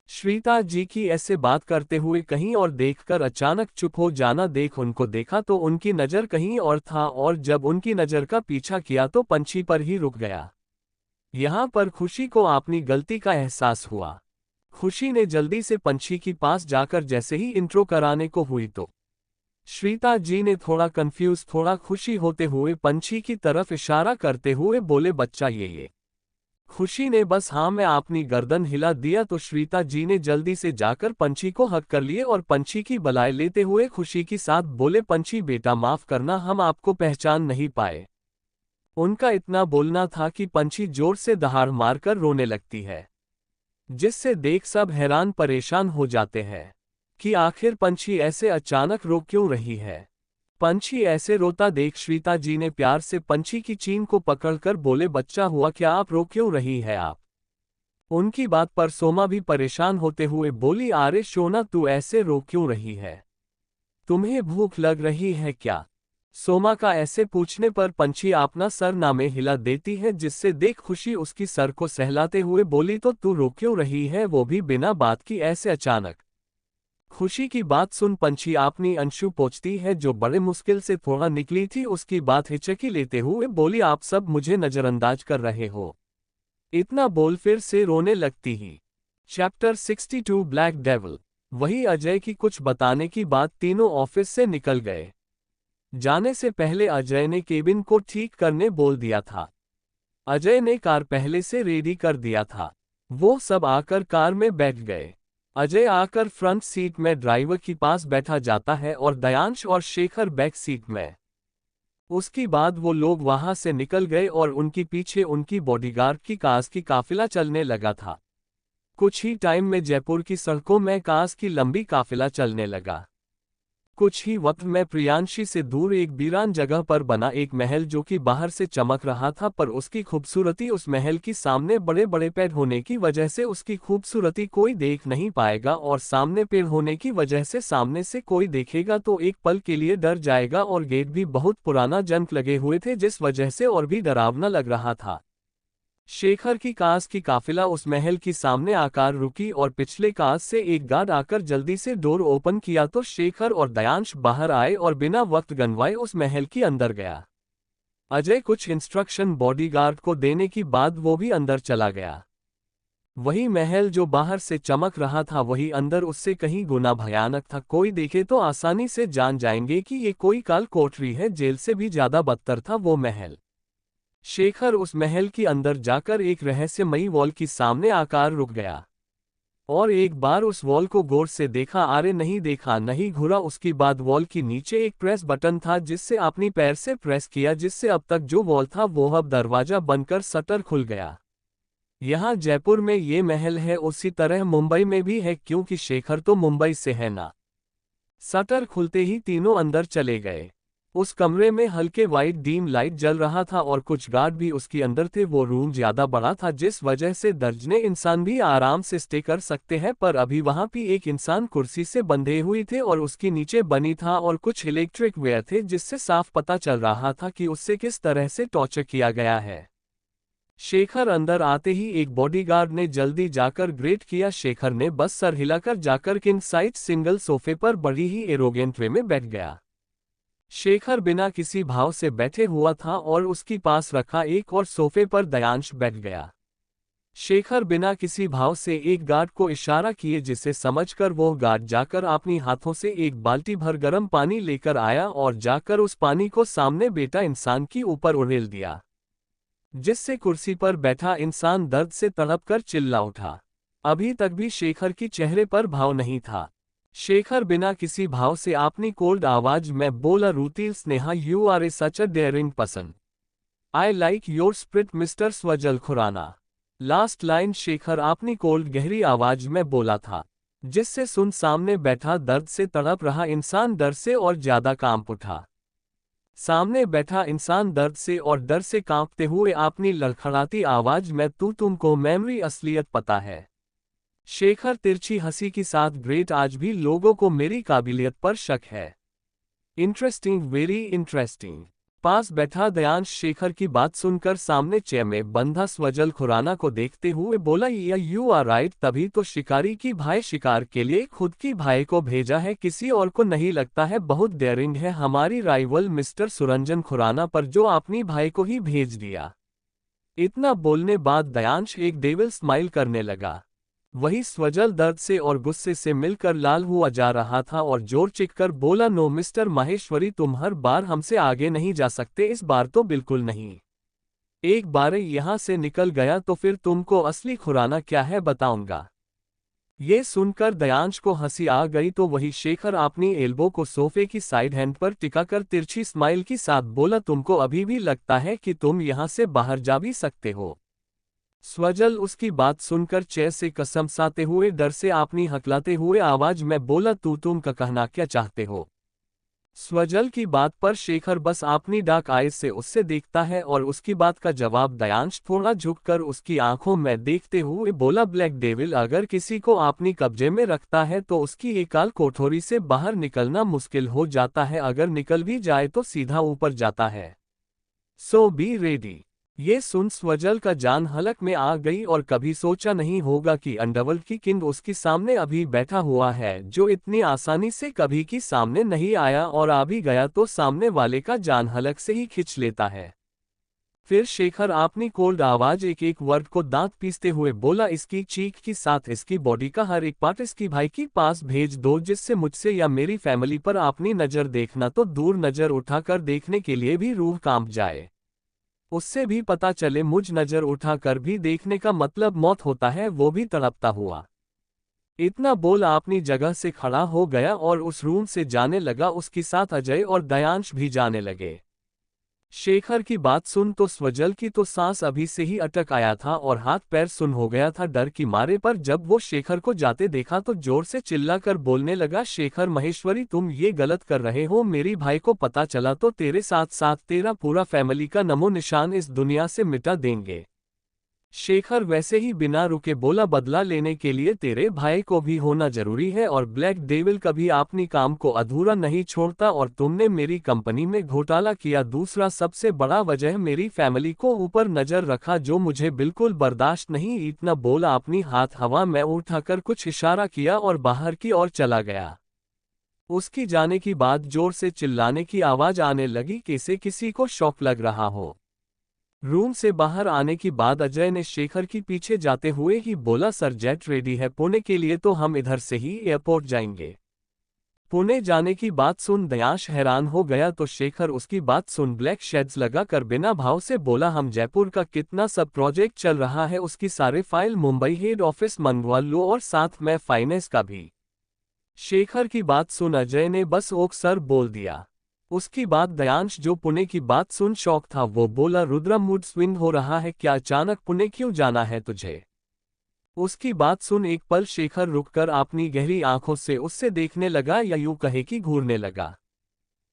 श्वेता जी की ऐसे बात करते हुए कहीं और देखकर अचानक चुप हो जाना देख उनको देखा तो उनकी नज़र कहीं और था और जब उनकी नज़र का पीछा किया तो पंछी पर ही रुक गया। यहाँ पर खुशी को अपनी गलती का एहसास हुआ। खुशी ने जल्दी से पंछी के पास जाकर जैसे ही इंट्रो कराने को हुई तो श्वेता जी ने थोड़ा कंफ्यूज, थोड़ा खुशी होते हुए पंछी की तरफ इशारा करते हुए बोले, बच्चा ये। खुशी ने बस हाँ में अपनी गर्दन हिला दिया तो श्वेता जी ने जल्दी से जाकर पंछी को हक कर लिए और पंछी की बलाय लेते हुए खुशी के साथ बोले, पंछी बेटा माफ करना, हम आपको पहचान नहीं पाए। उनका इतना बोलना था कि पंछी जोर से दहाड़ मारकर रोने लगती है, जिससे देख सब हैरान परेशान हो जाते हैं कि आखिर पंछी ऐसे अचानक रो क्यों रही है। पंछी ऐसे रोता देख श्वेता जी ने प्यार से पंछी की चीन को पकड़कर बोले, बच्चा हुआ क्या, आप रो क्यों रही है आप? उनकी बात पर सोमा भी परेशान होते हुए बोली, अरे सोना तू ऐसे रो क्यों रही है, तुम्हें भूख लग रही है क्या? सोमा का ऐसे पूछने पर पंछी अपना सर नामे हिला देती है, जिससे देख खुशी उसकी सर को सहलाते हुए बोली, तो तू रो क्यों रही है, वो भी बिना बात की ऐसे अचानक? खुशी की बात सुन पंछी अपनी अंशु पोंछती है जो बड़े मुश्किल से थोड़ा निकली थी, उसकी बात हिचकी लेते हुए बोली, आप सब मुझे नजरअंदाज कर रहे हो। इतना बोल फिर से रोने लगती ही। Chapter 62 black devil. वही अजय की कुछ बताने की बात तीनों ऑफिस से निकल गए। जाने से पहले अजय ने केबिन को ठीक करने बोल दिया था। अजय ने कार पहले से रेडी कर दिया था। वो सब आकर कार में बैठ गए। अजय आकर फ्रंट सीट में ड्राइवर के पास बैठा जाता है और दयांश और शेखर बैक सीट में। उसके बाद वो लोग वहां से निकल गए और उनके पीछे उनकी बॉडीगार्ड की कार की काफिला चलने लगा था। कुछ ही टाइम में जयपुर की सड़कों में कार की लंबी काफिला चलने लगा। कुछ ही वक्त में प्रियांशी से दूर एक वीरान जगह पर बना एक महल जो कि बाहर से चमक रहा था, पर उसकी खूबसूरती उस महल के सामने बड़े बड़े पेड़ होने की वजह से उसकी खूबसूरती कोई देख नहीं पाएगा, और सामने पेड़ होने की वजह से सामने से कोई देखेगा तो एक पल के लिए डर जाएगा, और गेट भी बहुत पुराना जंग लगे हुए थे जिस वजह से और भी डरावना लग रहा था। शेखर की कार की काफिला उस महल की सामने आकर रुकी और पिछले कार से एक गार्ड आकर जल्दी से डोर ओपन किया तो शेखर और दयांश बाहर आए और बिना वक्त गंवाए उस महल के अंदर गया। अजय कुछ इंस्ट्रक्शन बॉडीगार्ड को देने के बाद वो भी अंदर चला गया। वही महल जो बाहर से चमक रहा था वही अंदर उससे कहीं गुना भयानक था। कोई देखे तो आसानी से जान जाएंगे कि ये कोई काल कोठरी है, जेल से भी ज्यादा बदतर था वो महल। शेखर उस महल के अंदर जाकर एक रहस्यमयी वॉल के सामने आकार रुक गया और एक बार उस वॉल को गौर से देखा। अरे नहीं, देखा नहीं, घुरा। उसके बाद वॉल के नीचे एक प्रेस बटन था जिससे अपनी पैर से प्रेस किया, जिससे अब तक जो वॉल था वो अब दरवाजा बनकर शटर खुल गया। यहाँ जयपुर में ये महल है, उसी तरह मुंबई में भी है, क्योंकि शेखर तो मुंबई से है ना। शटर खुलते ही तीनों अंदर चले गए। उस कमरे में हल्के वाइट डीम लाइट जल रहा था और कुछ गार्ड भी उसके अंदर थे। वो रूम ज्यादा बड़ा था जिस वजह से दर्जने इंसान भी आराम से स्टे कर सकते हैं, पर अभी वहां भी एक इंसान कुर्सी से बंधे हुए थे और उसके नीचे बनी था और कुछ इलेक्ट्रिक वेयर थे जिससे साफ पता चल रहा था कि उससे किस तरह से टॉर्चर किया गया है। शेखर अंदर आते ही एक बॉडीगार्ड ने जल्दी जाकर ग्रेट किया। शेखर ने बस सर हिलाकर जाकर किंग साइज सिंगल सोफे पर बड़ी ही एरोगेंट वे में बैठ गया। शेखर बिना किसी भाव से बैठे हुआ था और उसके पास रखा एक और सोफे पर दयांश बैठ गया। शेखर बिना किसी भाव से एक गार्ड को इशारा किए, जिसे समझकर वो गार्ड जाकर अपनी हाथों से एक बाल्टी भर गर्म पानी लेकर आया और जाकर उस पानी को सामने बैठा इंसान के ऊपर उड़ेल दिया, जिससे कुर्सी पर बैठा इंसान दर्द से तड़प कर चिल्ला उठा। अभी तक भी शेखर की चेहरे पर भाव नहीं था। शेखर बिना किसी भाव से अपनी कोल्ड आवाज में बोला, Rutil Sneha, you are a such a daring person. I like your spirit mister Swajal Khurana. Last line Shekhar अपनी कोल्ड गहरी आवाज में बोला था, जिससे सुन सामने बैठा दर्द से तड़प रहा इंसान डर से और ज्यादा कांप उठा। सामने बैठा इंसान दर्द से और डर से कांपते हुए अपनी लड़खड़ाती आवाज में, तुमको मेमोरी असलियत पता है। शेखर तिरछी हंसी के साथ, ग्रेट, आज भी लोगों को मेरी काबिलियत पर शक है। Interesting, very interesting. पास बैठा दयांश शेखर की बात सुनकर सामने चेयर में बंधा स्वजल खुराना को देखते हुए बोला, या यू आर राइट, तभी तो शिकारी की भाई शिकार के लिए खुद की भाई को भेजा है, किसी और को नहीं। लगता है बहुत डेयरिंग है हमारी राइवल मिस्टर सुरंजन खुराना पर, जो अपनी भाई को ही भेज दिया। इतना बोलने बाद दयांश एक डेविल स्माइल करने लगा। वही स्वजल दर्द से और गुस्से से मिलकर लाल हुआ जा रहा था और जोर चिढ़कर बोला, नो मिस्टर माहेश्वरी, तुम हर बार हमसे आगे नहीं जा सकते, इस बार तो बिल्कुल नहीं। एक बार यहां से निकल गया तो फिर तुमको असली खुराना क्या है बताऊंगा। ये सुनकर दयांश को हंसी आ गई तो वही शेखर अपनी एल्बो को सोफे की साइड हैंड पर टिकाकर तिरछी स्माइल के साथ बोला, तुमको अभी भी लगता है कि तुम यहां से बाहर जा भी सकते हो। स्वजल उसकी बात सुनकर चेयर से कसमसाते हुए डर से अपनी हकलाते हुए आवाज में बोला, तुम का कहना क्या चाहते हो। स्वजल की बात पर शेखर बस अपनी डार्क आईज से उससे देखता है और उसकी बात का जवाब दयांश थोड़ा झुककर उसकी आंखों में देखते हुए बोला, ब्लैक डेविल अगर किसी को अपनी कब्जे में रखता है तो उसकी एकाल कोठरी से बाहर निकलना मुश्किल हो जाता है, अगर निकल भी जाए तो सीधा ऊपर जाता है। सो बी रेडी। ये सुन स्वजल का जान हलक में आ गई और कभी सोचा नहीं होगा कि अंडरवर्ल्ड की किंग उसके सामने अभी बैठा हुआ है, जो इतनी आसानी से कभी की सामने नहीं आया और आ भी गया तो सामने वाले का जान हलक से ही खींच लेता है। फिर शेखर अपनी कोल्ड आवाज एक एक वर्ड को दांत पीसते हुए बोला, इसकी चीख के साथ इसकी बॉडी का हर एक पार्ट इसकी भाई के पास भेज दो, जिससे मुझसे या मेरी फैमिली पर अपनी नजर देखना तो दूर, नजर उठाकर देखने के लिए भी रूह कांप जाए। उससे भी पता चले मुझ नजर उठाकर भी देखने का मतलब मौत होता है, वो भी तड़पता हुआ। इतना बोल अपनी जगह से खड़ा हो गया और उस रूम से जाने लगा। उसके साथ अजय और दयांश भी जाने लगे। शेखर की बात सुन तो स्वजल की तो सांस अभी से ही अटक आया था और हाथ पैर सुन हो गया था डर की मारे, पर जब वो शेखर को जाते देखा तो जोर से चिल्लाकर बोलने लगा, शेखर महेश्वरी, तुम ये गलत कर रहे हो। मेरी भाई को पता चला तो तेरे साथ साथ तेरा पूरा फैमिली का नमो निशान इस दुनिया से मिटा देंगे। शेखर वैसे ही बिना रुके बोला, बदला लेने के लिए तेरे भाई को भी होना जरूरी है और ब्लैक डेविल कभी अपनी काम को अधूरा नहीं छोड़ता, और तुमने मेरी कंपनी में घोटाला किया। दूसरा सबसे बड़ा वजह मेरी फैमिली को ऊपर नजर रखा, जो मुझे बिल्कुल बर्दाश्त नहीं। इतना बोला अपनी हाथ हवा में उठाकर कुछ इशारा किया और बाहर की ओर चला गया। उसकी जाने की बाद जोर से चिल्लाने की आवाज आने लगी, कैसे किसी को शौक लग रहा हो। रूम से बाहर आने की बाद अजय ने शेखर की पीछे जाते हुए ही बोला, सर जेट रेडी है पुणे के लिए, तो हम इधर से ही एयरपोर्ट जाएंगे। पुणे जाने की बात सुन दयांश हैरान हो गया तो शेखर उसकी बात सुन ब्लैक शेड्स लगा कर बिना भाव से बोला, हम जयपुर का कितना सब प्रोजेक्ट चल रहा है उसकी सारे फाइल मुंबई हेड ऑफिस मंगवा लो और साथ में फाइनेंस का भी। शेखर की बात सुन अजय ने बस ओक सर बोल दिया। उसकी बात दयांश जो पुणे की बात सुन शौक था वो बोला, रुद्र मूड स्विंग हो रहा है क्या, अचानक पुणे क्यों जाना है तुझे। उसकी बात सुन एक पल शेखर रुककर अपनी गहरी आंखों से उससे देखने लगा या यूं कहे कि घूरने लगा,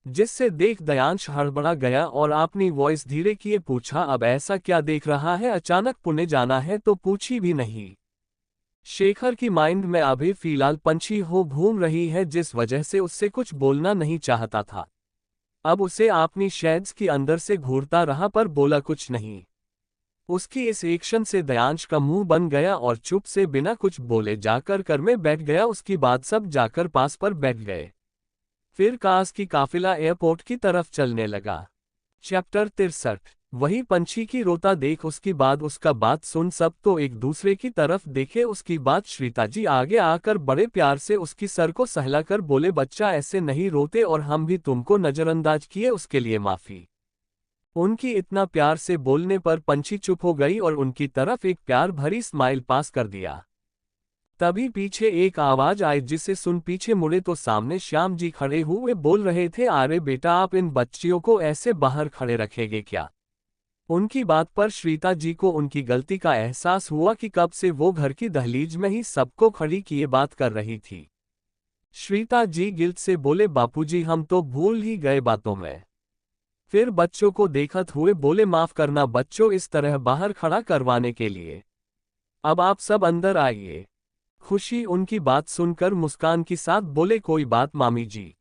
जिससे देख दयांश हड़बड़ा गया और अपनी वॉइस धीरे किए पूछा, अब ऐसा क्या देख रहा है, अचानक पुणे जाना है तो पूछी भी नहीं। शेखर की माइंड में अभी फिलहाल पंछी हो घूम रही है जिस वजह से उससे कुछ बोलना नहीं चाहता था। अब उसे अपनी शेड्स के अंदर से घूरता रहा पर बोला कुछ नहीं। उसकी इस एक्शन से दयांश का मुंह बन गया और चुप से बिना कुछ बोले जाकर कर में बैठ गया। उसकी बाद सब जाकर पास पर बैठ गए। फिर कास की काफिला एयरपोर्ट की तरफ चलने लगा। चैप्टर 63। वही पंछी की रोता देख उसकी बाद उसका बात सुन सब तो एक दूसरे की तरफ देखे। उसकी बात श्रीता जी आगे आकर बड़े प्यार से उसकी सर को सहलाकर बोले, बच्चा ऐसे नहीं रोते और हम भी तुमको नजरअंदाज किए उसके लिए माफी। उनकी इतना प्यार से बोलने पर पंछी चुप हो गई और उनकी तरफ एक प्यार भरी स्माइल पास कर दिया। तभी पीछे एक आवाज आई जिसे सुन पीछे मुड़े तो सामने श्याम जी खड़े हुए बोल रहे थे, अरे बेटा आप इन बच्चियों को ऐसे बाहर खड़े रखेंगे क्या। उनकी बात पर श्रीता जी को उनकी गलती का एहसास हुआ कि कब से वो घर की दहलीज में ही सबको खड़ी किए बात कर रही थी। श्रीता जी गिल्ट से बोले, बापूजी हम तो भूल ही गए बातों में। फिर बच्चों को देखत हुए बोले, माफ करना बच्चों इस तरह बाहर खड़ा करवाने के लिए। अब आप सब अंदर आइए। खुशी उनकी बात सुनकर मुस्कान के साथ बोले, कोई बात मामी जी।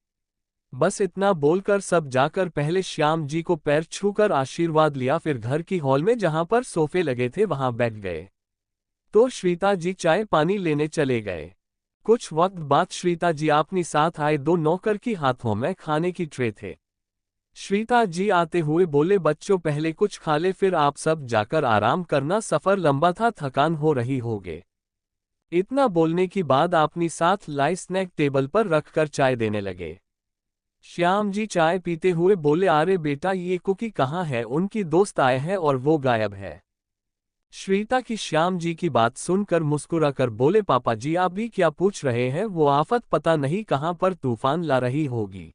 बस इतना बोलकर सब जाकर पहले श्याम जी को पैर छूकर आशीर्वाद लिया, फिर घर की हॉल में जहां पर सोफे लगे थे वहां बैठ गए। तो श्रीता जी चाय पानी लेने चले गए। कुछ वक्त बाद श्रीता जी अपनी साथ आए दो नौकर की हाथों में खाने की ट्रे थे। श्रीता जी आते हुए बोले, बच्चों पहले कुछ खा ले फिर आप सब जाकर आराम करना, सफर लंबा था थकान हो रही होगे। इतना बोलने की बाद अपनी साथ लाई स्नैक टेबल पर रखकर चाय देने लगे। श्याम जी चाय पीते हुए बोले, अरे बेटा ये कुकी कहाँ है, उनकी दोस्त आए हैं और वो गायब है। श्रीता की श्याम जी की बात सुनकर मुस्कुराकर बोले, पापा जी आप भी क्या पूछ रहे हैं, वो आफत पता नहीं कहां पर तूफान ला रही होगी।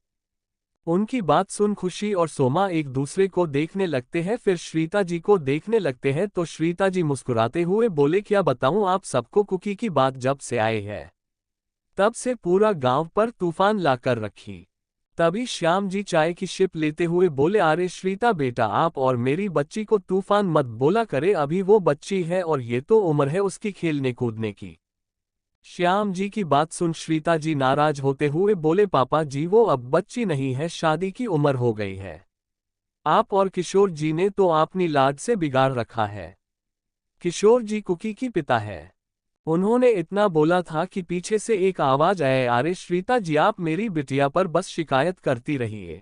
उनकी बात सुन खुशी और सोमा एक दूसरे को देखने लगते हैं, फिर श्रीता जी को देखने लगते हैं तो श्रीता जी मुस्कुराते हुए बोले, क्या बताऊं आप सबको, कुकी की बात जब से आए है तब से पूरा गांव पर तूफान लाकर रखी। तभी श्याम जी चाय की शिप लेते हुए बोले, अरे श्रीता बेटा आप और मेरी बच्ची को तूफान मत बोला करे, अभी वो बच्ची है और ये तो उम्र है उसकी खेलने कूदने की। श्याम जी की बात सुन श्रीता जी नाराज होते हुए बोले, पापा जी वो अब बच्ची नहीं है, शादी की उम्र हो गई है। आप और किशोर जी ने तो अपनी लाड से बिगाड़ रखा है। किशोर जी कुकी की पिता है। उन्होंने इतना बोला था कि पीछे से एक आवाज आए, अरे श्रीता जी आप मेरी बिटिया पर बस शिकायत करती रहिए।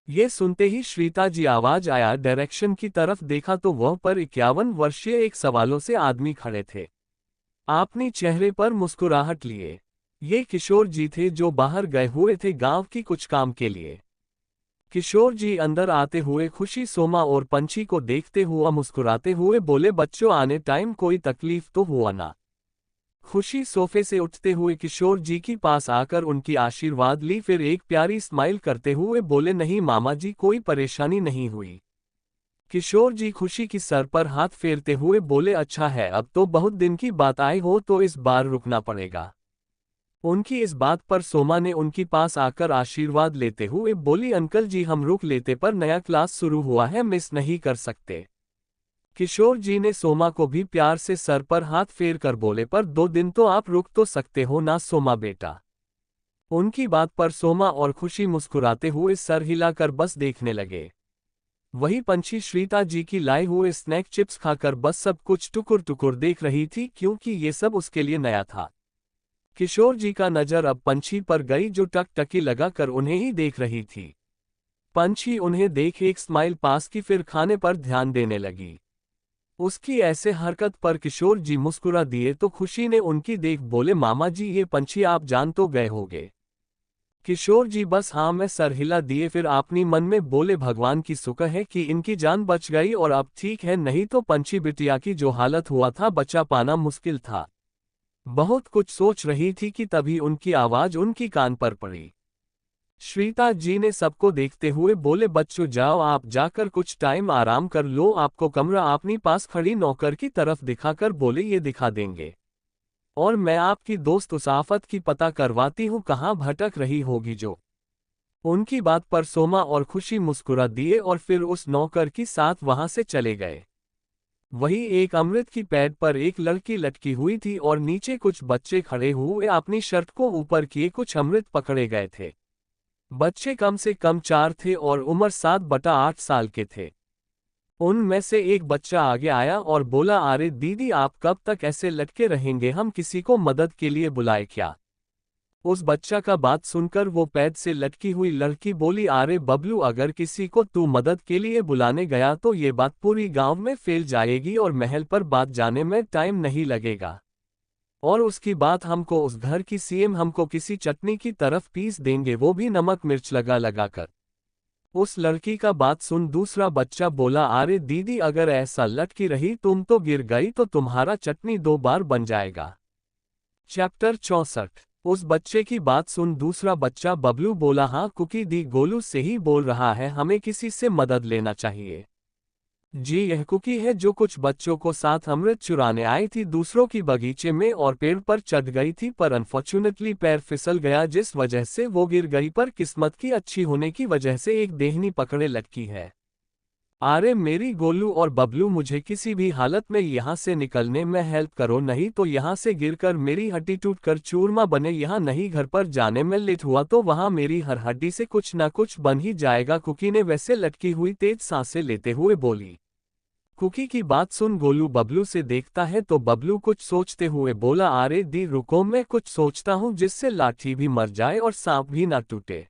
ये सुनते ही श्रीता जी आवाज आया डायरेक्शन की तरफ देखा तो वह पर 51 वर्षीय एक सवालों से आदमी खड़े थे। आपने चेहरे पर मुस्कुराहट लिए। ये किशोर जी थे जो बाहर गए हुए थे गांव की कुछ काम के लिए। किशोर जी अंदर आते हुए खुशी सोमा और पंछी को देखते हुआ मुस्कुराते हुए बोले, बच्चों आने टाइम कोई तकलीफ तो हुआ ना। खुशी सोफे से उठते हुए किशोर जी के पास आकर उनकी आशीर्वाद ली, फिर एक प्यारी स्माइल करते हुए बोले, नहीं मामा जी कोई परेशानी नहीं हुई। किशोर जी खुशी की सर पर हाथ फेरते हुए बोले, अच्छा है अब तो बहुत दिन की बात आई हो तो इस बार रुकना पड़ेगा। उनकी इस बात पर सोमा ने उनके पास आकर आशीर्वाद लेते हुए बोली, अंकल जी हम रुक लेते पर नया क्लास शुरू हुआ है मिस नहीं कर सकते। किशोर जी ने सोमा को भी प्यार से सर पर हाथ फेर कर बोले, पर 2 दिन तो आप रुक तो सकते हो ना सोमा बेटा। उनकी बात पर सोमा और खुशी मुस्कुराते हुए सर हिलाकर बस देखने लगे। वही पंछी श्रीता जी की लाए हुए स्नैक चिप्स खाकर बस सब कुछ टुकुर टुकुर देख रही थी क्योंकि ये सब उसके लिए नया था। किशोर जी का नजर अब पंछी पर गई जो टकटकी लगाकर उन्हें ही देख रही थी। पंछी उन्हें देख एक स्माइल पास की फिर खाने पर ध्यान देने लगी। उसकी ऐसे हरकत पर किशोर जी मुस्कुरा दिए तो खुशी ने उनकी देख बोले, मामा जी ये पंछी आप जान तो गए होगे। किशोर जी बस हाँ में सर हिला दिए, फिर अपनी मन में बोले भगवान की शुक्र है कि इनकी जान बच गई और अब ठीक है, नहीं तो पंछी बिटिया की जो हालत हुआ था बचा पाना मुश्किल था। बहुत कुछ सोच रही थी कि तभी उनकी आवाज उनकी कान पर पड़ी। श्रीता जी ने सबको देखते हुए बोले बच्चों जाओ आप जाकर कुछ टाइम आराम कर लो, आपको कमरा अपनी पास खड़ी नौकर की तरफ दिखाकर बोले ये दिखा देंगे, और मैं आपकी दोस्त उसाफत की पता करवाती हूँ कहाँ भटक रही होगी जो। उनकी बात पर सोमा और खुशी मुस्कुरा दिए और फिर उस नौकर की साथ वहां से चले गए। वही एक अमृत की पैड पर एक लड़की लटकी हुई थी और नीचे कुछ बच्चे खड़े हुए अपनी शर्ट को ऊपर किए कुछ अमृत पकड़े गए थे। बच्चे कम से कम 4 थे और उम्र 7/8 साल के थे। उनमें से एक बच्चा आगे आया और बोला अरे दीदी आप कब तक ऐसे लटके रहेंगे, हम किसी को मदद के लिए बुलाए क्या। उस बच्चा का बात सुनकर वो पैद से लटकी हुई लड़की बोली अरे बबलू अगर किसी को तू मदद के लिए बुलाने गया तो ये बात पूरी गांव में फैल जाएगी और महल पर बात जाने में टाइम नहीं लगेगा, और उसकी बात हमको उस घर की सीएम हमको किसी चटनी की तरफ पीस देंगे, वो भी नमक मिर्च लगा लगा कर। उस लड़की का बात सुन दूसरा बच्चा बोला अरे दीदी अगर ऐसा लटकी रही तुम तो गिर गई तो तुम्हारा चटनी 2 बार बन जाएगा। चैप्टर 64। उस बच्चे की बात सुन दूसरा बच्चा बबलू बोला हाँ कुकी दी गोलू से ही बोल रहा है, हमें किसी से मदद लेना चाहिए। जी यह कुकी है जो कुछ बच्चों को साथ अमृत चुराने आई थी दूसरों की बगीचे में और पेड़ पर चढ़ गई थी, पर अनफॉर्चुनेटली पैर फिसल गया जिस वजह से वो गिर गई, पर किस्मत की अच्छी होने की वजह से एक देहनी पकड़े लटकी है। अरे मेरी गोलू और बबलू मुझे किसी भी हालत में यहाँ से निकलने में हेल्प करो, नहीं तो यहाँ से गिरकर मेरी हड्डी टूटकर चूरमा बने, यहाँ नहीं घर पर जाने में लेट हुआ तो वहाँ मेरी हर हड्डी से कुछ ना कुछ बन ही जाएगा। कुकी ने वैसे लटकी हुई तेज सांसें लेते हुए बोली। कुकी की बात सुन गोलू बबलू से देखता है तो बबलू कुछ सोचते हुए बोला अरे दी रुको मैं कुछ सोचता हूँ जिससे लाठी भी मर जाए और सांप भी ना टूटे।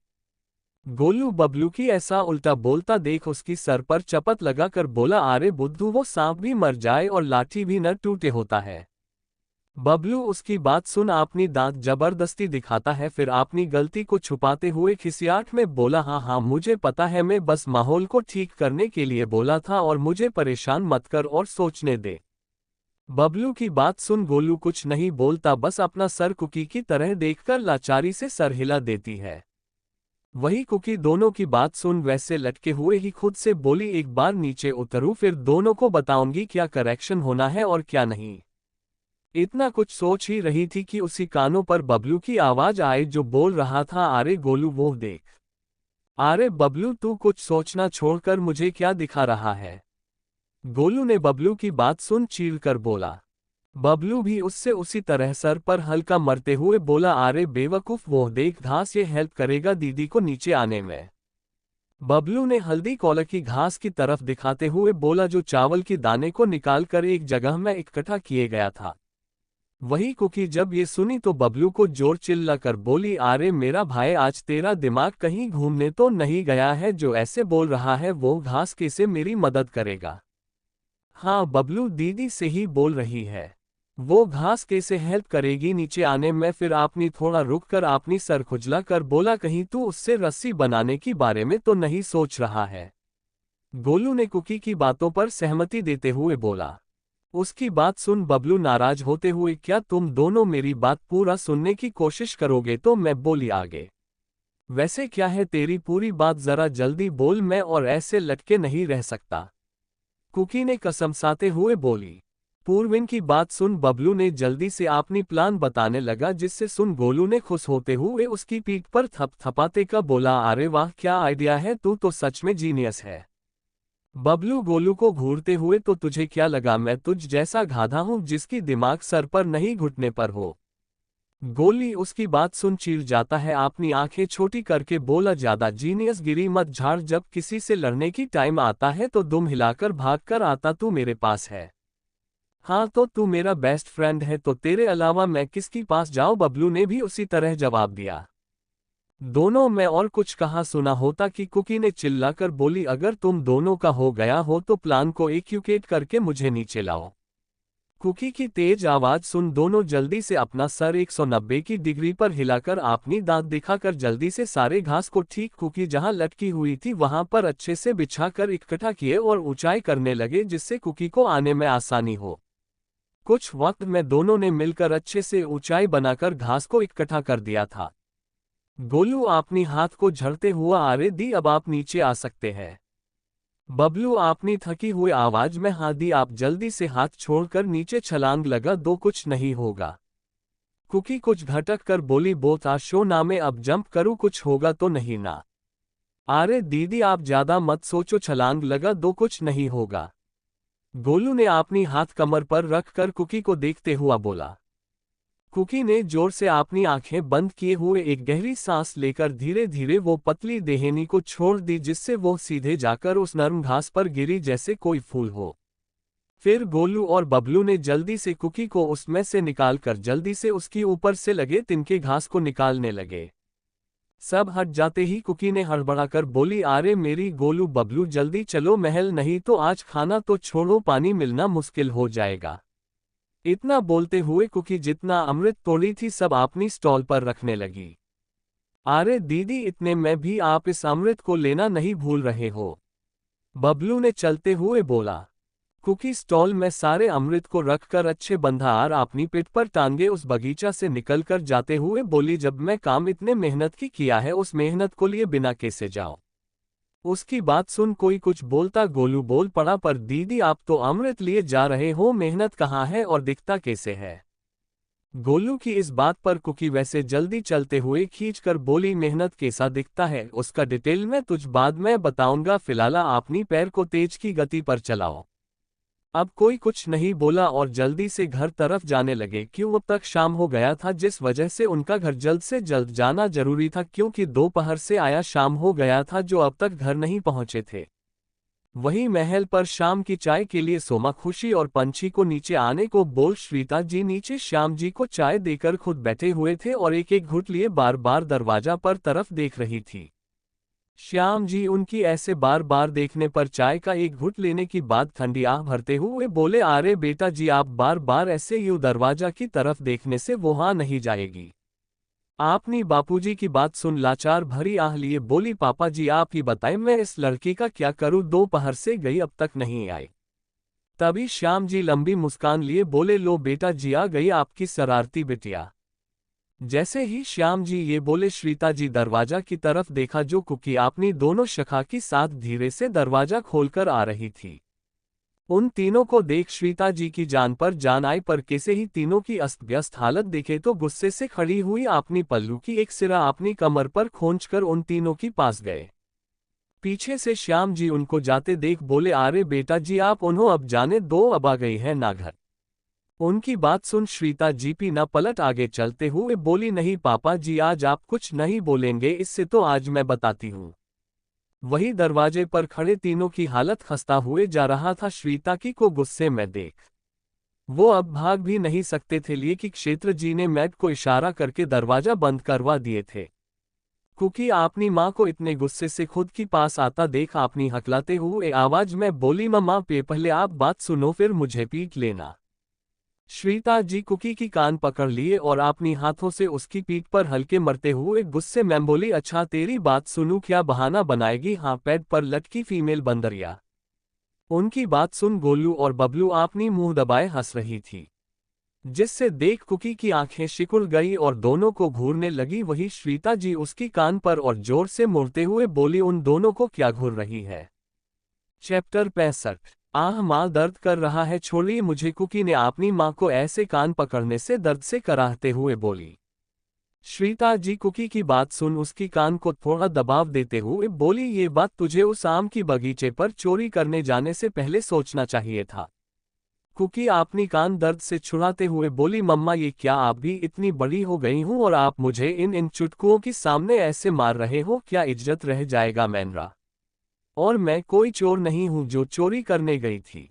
गोलू बबलू की ऐसा उल्टा बोलता देख उसकी सर पर चपत लगाकर बोला अरे बुद्धू वो सांप भी मर जाए और लाठी भी न टूटे होता है। बबलू उसकी बात सुन अपनी दांत जबरदस्ती दिखाता है, फिर अपनी गलती को छुपाते हुए खिसियाट में बोला हाँ हाँ मुझे पता है, मैं बस माहौल को ठीक करने के लिए बोला था और मुझे परेशान मत कर और सोचने दे। बबलू की बात सुन गोलू कुछ नहीं बोलता, बस अपना सर कुकी की तरह देखकर लाचारी से सर हिला देती है। वही कुकी दोनों की बात सुन वैसे लटके हुए ही खुद से बोली एक बार नीचे उतरूं फिर दोनों को बताऊंगी क्या करेक्शन होना है और क्या नहीं। इतना कुछ सोच ही रही थी कि उसी कानों पर बबलू की आवाज आए जो बोल रहा था अरे गोलू वो देख। अरे बबलू तू कुछ सोचना छोड़कर मुझे क्या दिखा रहा है। गोलू ने बबलू की बात सुन चीर कर बोला। बबलू भी उससे उसी तरह सर पर हल्का मरते हुए बोला अरे बेवकूफ वो देख घास, ये हेल्प करेगा दीदी को नीचे आने में। बबलू ने हल्दी कॉलर की घास की तरफ दिखाते हुए बोला जो चावल की दाने को निकालकर एक जगह में इकट्ठा किए गया था। वही कुकी जब ये सुनी तो बबलू को जोर चिल्ला कर बोली अरे मेरा भाई आज तेरा दिमाग कहीं घूमने तो नहीं गया है, जो ऐसे बोल रहा है वो घास कैसे मेरी मदद करेगा। हाँ बबलू दीदी से ही बोल रही है, वो घास कैसे हेल्प करेगी नीचे आने में। फिर आपने थोड़ा रुककर आपनी सर खुजला कर बोला कहीं तू उससे रस्सी बनाने की बारे में तो नहीं सोच रहा है। गोलू ने कुकी की बातों पर सहमति देते हुए बोला। उसकी बात सुन बबलू नाराज होते हुए क्या तुम दोनों मेरी बात पूरा सुनने की कोशिश करोगे तो मैं बोली आगे। वैसे क्या है तेरी पूरी बात, जरा जल्दी बोल, मैं और ऐसे लटके नहीं रह सकता। कुकी ने कसमसाते हुए बोली। पूर्विन की बात सुन बबलू ने जल्दी से अपनी प्लान बताने लगा, जिससे सुन गोलू ने खुश होते हुए उसकी पीठ पर थपथपाते का बोला अरे वाह क्या आइडिया है, तू तो सच में जीनियस है। बबलू गोलू को घूरते हुए तो तुझे क्या लगा मैं तुझ जैसा गाधा हूं जिसकी दिमाग सर पर नहीं घुटने पर हो। गोली उसकी बात सुन चीर जाता है, अपनी आंखें छोटी करके बोला ज्यादा जीनियस गिरी मत झाड़, जब किसी से लड़ने की टाइम आता है तो दुम हिलाकर भाग कर आता तू मेरे पास है। हाँ तो तू मेरा बेस्ट फ्रेंड है तो तेरे अलावा मैं किसके पास जाऊं। बबलू ने भी उसी तरह जवाब दिया। दोनों में और कुछ कहा सुना होता कि कुकी ने चिल्लाकर बोली अगर तुम दोनों का हो गया हो तो प्लान को एक्यूकेट करके मुझे नीचे लाओ। कुकी की तेज आवाज सुन दोनों जल्दी से अपना सर 190 की डिग्री पर हिलाकर अपनी दांत दिखाकर जल्दी से सारे घास को ठीक कुकी जहां लटकी हुई थी वहां पर अच्छे से बिछाकर इकट्ठा किए और ऊंचाई करने लगे जिससे कुकी को आने में आसानी हो। कुछ वक्त में दोनों ने मिलकर अच्छे से ऊंचाई बनाकर घास को इकट्ठा कर दिया था। गोलू अपनी हाथ को झड़ते हुआ आरे दी अब आप नीचे आ सकते हैं। बबलू अपनी थकी हुई आवाज में हाँ दी आप जल्दी से हाथ छोड़कर नीचे छलांग लगा दो कुछ नहीं होगा। कुकी कुछ घटक कर बोली बोत आशो ना मैं अब जंप करूं कुछ होगा तो नहीं ना। अरे दीदी आप ज्यादा मत सोचो छलांग लगा दो कुछ नहीं होगा। गोलू ने अपनी हाथ कमर पर रखकर कुकी को देखते हुआ बोला। कुकी ने जोर से अपनी आंखें बंद किए हुए एक गहरी सांस लेकर धीरे धीरे वो पतली देहनी को छोड़ दी जिससे वो सीधे जाकर उस नरम घास पर गिरी जैसे कोई फूल हो। फिर गोलू और बबलू ने जल्दी से कुकी को उसमें से निकालकर जल्दी से उसकी ऊपर से लगे तिनके घास को निकालने लगे। सब हट जाते ही कुकी ने हड़बड़ाकर बोली अरे मेरी गोलू बबलू जल्दी चलो महल नहीं तो आज खाना तो छोड़ो पानी मिलना मुश्किल हो जाएगा। इतना बोलते हुए कुकी जितना अमृत तोड़ी थी सब अपनी स्टॉल पर रखने लगी। अरे दीदी इतने में भी आप इस अमृत को लेना नहीं भूल रहे हो, बबलू ने चलते हुए बोला। कुकी स्टॉल में सारे अमृत को रखकर अच्छे बंधार अपनी पिठ पर टांगे उस बगीचा से निकलकर जाते हुए बोली जब मैं काम इतने मेहनत की किया है उस मेहनत को लिए बिना कैसे जाओ। उसकी बात सुन कोई कुछ बोलता गोलू बोल पड़ा पर दीदी आप तो अमृत लिए जा रहे हो मेहनत कहाँ है और दिखता कैसे है। गोलू की इस बात पर कुकी वैसे जल्दी चलते हुए खींचकर बोली मेहनत कैसा दिखता है उसका डिटेल में तुझ बाद में बताऊंगा फिलहाल अपनी पैर को तेज की गति पर चलाओ। अब कोई कुछ नहीं बोला और जल्दी से घर तरफ जाने लगे क्यों अब तक शाम हो गया था जिस वजह से उनका घर जल्द से जल्द जाना जरूरी था क्योंकि दोपहर से आया शाम हो गया था जो अब तक घर नहीं पहुंचे थे। वहीं महल पर शाम की चाय के लिए सोमा खुशी और पंछी को नीचे आने को बोल श्रीता जी नीचे श्याम जी को चाय देकर खुद बैठे हुए थे और एक एक घुट लिए बार बार दरवाजा पर तरफ देख रही थी। श्याम जी उनकी ऐसे बार बार देखने पर चाय का एक घुट लेने की बात ठंडी आह भरते हुए बोले अरे बेटा जी आप बार बार ऐसे यूं दरवाजा की तरफ देखने से वो हाँ नहीं जाएगी। आपनी बापूजी की बात सुन लाचार भरी आह लिए बोली पापा जी आप ही बताएं मैं इस लड़की का क्या करूं दोपहर से गई अब तक नहीं आई। तभी श्याम जी लंबी मुस्कान लिए बोले लो बेटा जी आ गई आपकी शरारती बिटिया। जैसे ही श्याम जी ये बोले श्रीता जी दरवाजा की तरफ देखा जो कुकी अपनी दोनों शाखा की साथ धीरे से दरवाजा खोलकर आ रही थी। उन तीनों को देख श्रीता जी की जान पर जान आई पर कैसे ही तीनों की अस्त व्यस्त हालत देखे तो गुस्से से खड़ी हुई अपनी पल्लू की एक सिरा अपनी कमर पर खोंचकर उन तीनों की पास गए। पीछे से श्याम जी उनको जाते देख बोले अरे बेटा जी आप उन्हों अब जाने दो अब आ गई है ना घर। उनकी बात सुन श्रीता जी भी न पलट आगे चलते हुए बोली नहीं पापा जी आज आप कुछ नहीं बोलेंगे इससे तो आज मैं बताती हूँ। वही दरवाजे पर खड़े तीनों की हालत खस्ता हुए जा रहा था श्रीता की को गुस्से में देख वो अब भाग भी नहीं सकते थे लिए कि क्षेत्र जी ने मैट को इशारा करके दरवाजा बंद करवा दिए थे। कुकी अपनी माँ को इतने गुस्से से खुद की पास आता देख अपनी हकलाते हुए आवाज में बोली मम्मा पे पहले आप बात सुनो फिर मुझे पीट लेना। श्रीता जी कुकी की कान पकड़ लिए और अपनी हाथों से उसकी पीठ पर हल्के मरते हुए गुस्से में बोली अच्छा तेरी बात सुनूं क्या बहाना बनाएगी हाँ पेड़ पर लटकी फीमेल बंदरिया। उनकी बात सुन गोलू और बबलू अपनी मुंह दबाए हंस रही थी जिससे देख कुकी की आंखें सिकुड़ गई और दोनों को घूरने लगी। वही श्रीता जी उसकी कान पर और जोर से मुड़ते हुए बोली उन दोनों को क्या घूर रही है। चैप्टर 65 आह माँ दर्द कर रहा है छोड़िए मुझे कुकी ने अपनी माँ को ऐसे कान पकड़ने से दर्द से कराहते हुए बोली। श्रीता जी कुकी की बात सुन उसकी कान को थोड़ा दबाव देते हुए बोली ये बात तुझे उस आम की बगीचे पर चोरी करने जाने से पहले सोचना चाहिए था। कुकी अपनी कान दर्द से छुड़ाते हुए बोली मम्मा ये क्या आप भी इतनी बड़ी हो गई हूँ और आप मुझे इन चुटकुओं के सामने ऐसे मार रहे हो क्या इज्जत रह जाएगा मेरा। और मैं कोई चोर नहीं हूं जो चोरी करने गई थी।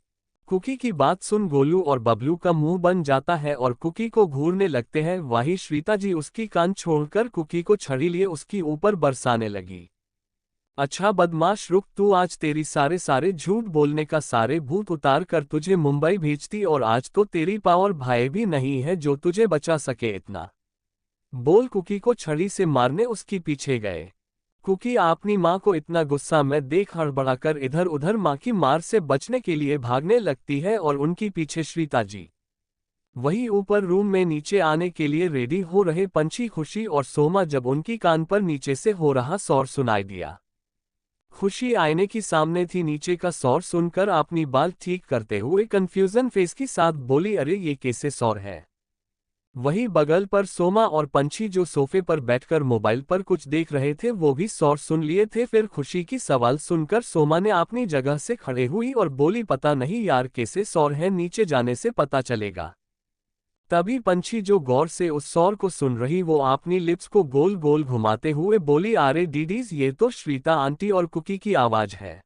कुकी की बात सुन गोलू और बबलू का मुंह बन जाता है और कुकी को घूरने लगते हैं। वहीं श्रीता जी उसकी कान छोड़कर कुकी को छड़ी लिए उसकी ऊपर बरसाने लगी। अच्छा बदमाश रुक, तू आज तेरी सारे झूठ बोलने का सारे भूत उतार कर तुझे मुंबई भेजती, और आज तो तेरी पावर भाई भी नहीं है जो तुझे बचा सके इतना बोल कुकी को छड़ी से मारने उसकी पीछे गए। कुकी अपनी माँ को इतना गुस्सा में देख हड़बड़ाकर इधर उधर माँ की मार से बचने के लिए भागने लगती है और उनकी पीछे श्रीता जी। वही ऊपर रूम में नीचे आने के लिए रेडी हो रहे पंछी, खुशी और सोमा जब उनकी कान पर नीचे से हो रहा शोर सुनाई दिया। खुशी आईने की सामने थी, नीचे का शोर सुनकर अपनी बाल ठीक करते हुए कंफ्यूजन फेस के साथ बोली, अरे ये कैसे शोर है। वही बगल पर सोमा और पंछी जो सोफे पर बैठकर मोबाइल पर कुछ देख रहे थे वो भी शोर सुन लिए थे। फिर खुशी की सवाल सुनकर सोमा ने अपनी जगह से खड़े हुई और बोली, पता नहीं यार कैसे शोर है, नीचे जाने से पता चलेगा। तभी पंछी जो गौर से उस शोर को सुन रही वो अपनी लिप्स को गोल गोल घुमाते हुए बोली, अरे डीडीज ये तो श्रीता आंटी और कुकी की आवाज है।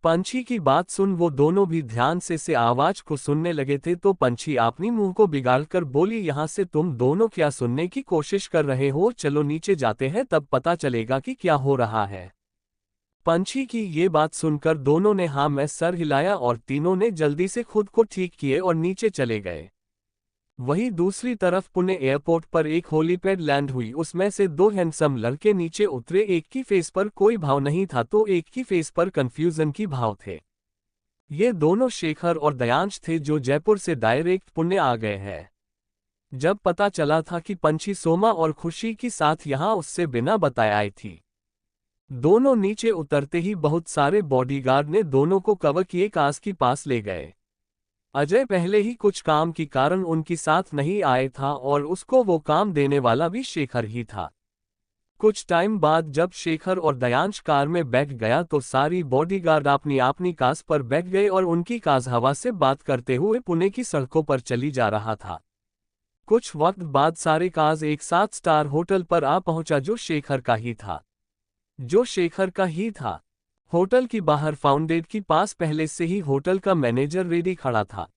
पंछी की बात सुन वो दोनों भी ध्यान से आवाज को सुनने लगे थे तो पंछी अपनी मुंह को बिगाड़कर बोली, यहाँ से तुम दोनों क्या सुनने की कोशिश कर रहे हो, चलो नीचे जाते हैं तब पता चलेगा कि क्या हो रहा है। पंछी की ये बात सुनकर दोनों ने हाँ में सर हिलाया और तीनों ने जल्दी से खुद को ठीक किए और नीचे चले गए। वहीं दूसरी तरफ पुणे एयरपोर्ट पर एक होलीपैड लैंड हुई, उसमें से दो हैंडसम लड़के नीचे उतरे। एक की फेस पर कोई भाव नहीं था तो एक की फेस पर कंफ्यूजन की भाव थे। ये दोनों शेखर और दयांश थे जो जयपुर से डायरेक्ट पुणे आ गए हैं। जब पता चला था कि पंछी सोमा और खुशी के साथ यहां उससे बिना बताए आई थी। दोनों नीचे उतरते ही बहुत सारे बॉडीगार्ड ने दोनों को कवर किए कास के पास ले गए। अजय पहले ही कुछ काम के कारण उनके साथ नहीं आए था और उसको वो काम देने वाला भी शेखर ही था। कुछ टाइम बाद जब शेखर और दयांश कार में बैठ गया तो सारी बॉडीगार्ड अपनी अपनी कास पर बैठ गए और उनकी काज हवा से बात करते हुए पुणे की सड़कों पर चली जा रहा था। कुछ वक्त बाद सारे काज एक साथ स्टार होटल पर आ पहुंचा जो शेखर का ही था। होटल की बाहर फाउंडेट के पास पहले से ही होटल का मैनेजर रेडी खड़ा था।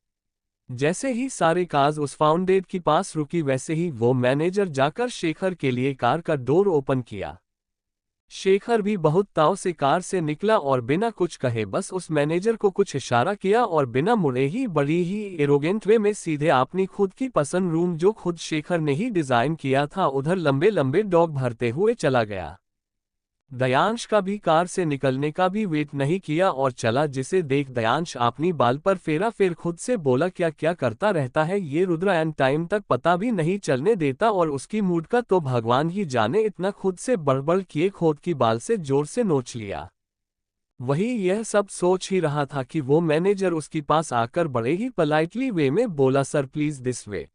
जैसे ही सारे काज उस फाउंडेट के पास रुकी वैसे ही वो मैनेजर जाकर शेखर के लिए कार का डोर ओपन किया। शेखर भी बहुत ताव से कार से निकला और बिना कुछ कहे बस उस मैनेजर को कुछ इशारा किया और बिना मुड़े ही बड़ी ही एरोगेंट वे में सीधे अपनी खुद की पसंद रूम जो खुद शेखर ने ही डिजाइन किया था उधर लंबे लंबे डॉग भरते हुए चला गया। दयांश का भी कार से निकलने का भी वेट नहीं किया और चला, जिसे देख दयांश अपनी बाल पर फेरा फिर खुद से बोला, क्या क्या करता रहता है ये रुद्र, एंड टाइम तक पता भी नहीं चलने देता और उसकी मूड का तो भगवान ही जाने, इतना खुद से बड़बड़ किए खुद की बाल से जोर से नोच लिया। वही यह सब सोच ही रहा था कि वो मैनेजर उसके पास आकर बड़े ही पोलाइटली वे में बोला, sir please this way.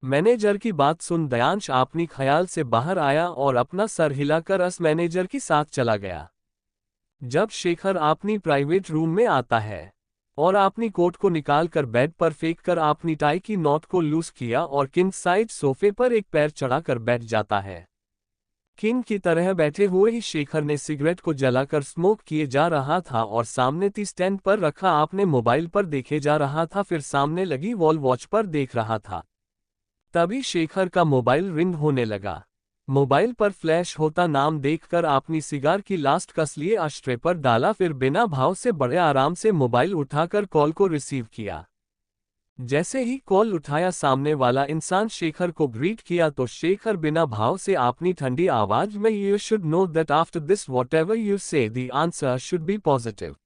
Manager की बात सुन दयांश अपनी ख्याल से बाहर आया और अपना सर हिलाकर उस मैनेजर के साथ चला गया। जब शेखर अपनी प्राइवेट रूम में आता है और अपनी कोट को निकालकर बेड पर फेंककर अपनी टाई की नॉट को लूज किया और किंग साइड सोफे पर एक पैर चढ़ाकर बैठ जाता है। किंग की तरह बैठे हुए ही शेखर ने सिगरेट को जलाकर स्मोक किए जा रहा था और सामने ती स्टैंड पर रखा आपने मोबाइल पर देखे जा रहा था, फिर सामने लगी वॉल वॉच पर देख रहा था। तभी शेखर का मोबाइल रिंग होने लगा। मोबाइल पर फ्लैश होता नाम देखकर अपनी सिगार की लास्ट कस लिए अश्ट्रे पर डाला, फिर बिना भाव से बड़े आराम से मोबाइल उठाकर कॉल को रिसीव किया। जैसे ही कॉल उठाया सामने वाला इंसान शेखर को ग्रीट किया तो शेखर बिना भाव से अपनी ठंडी आवाज में, you should know that after this whatever you say the answer should be positive.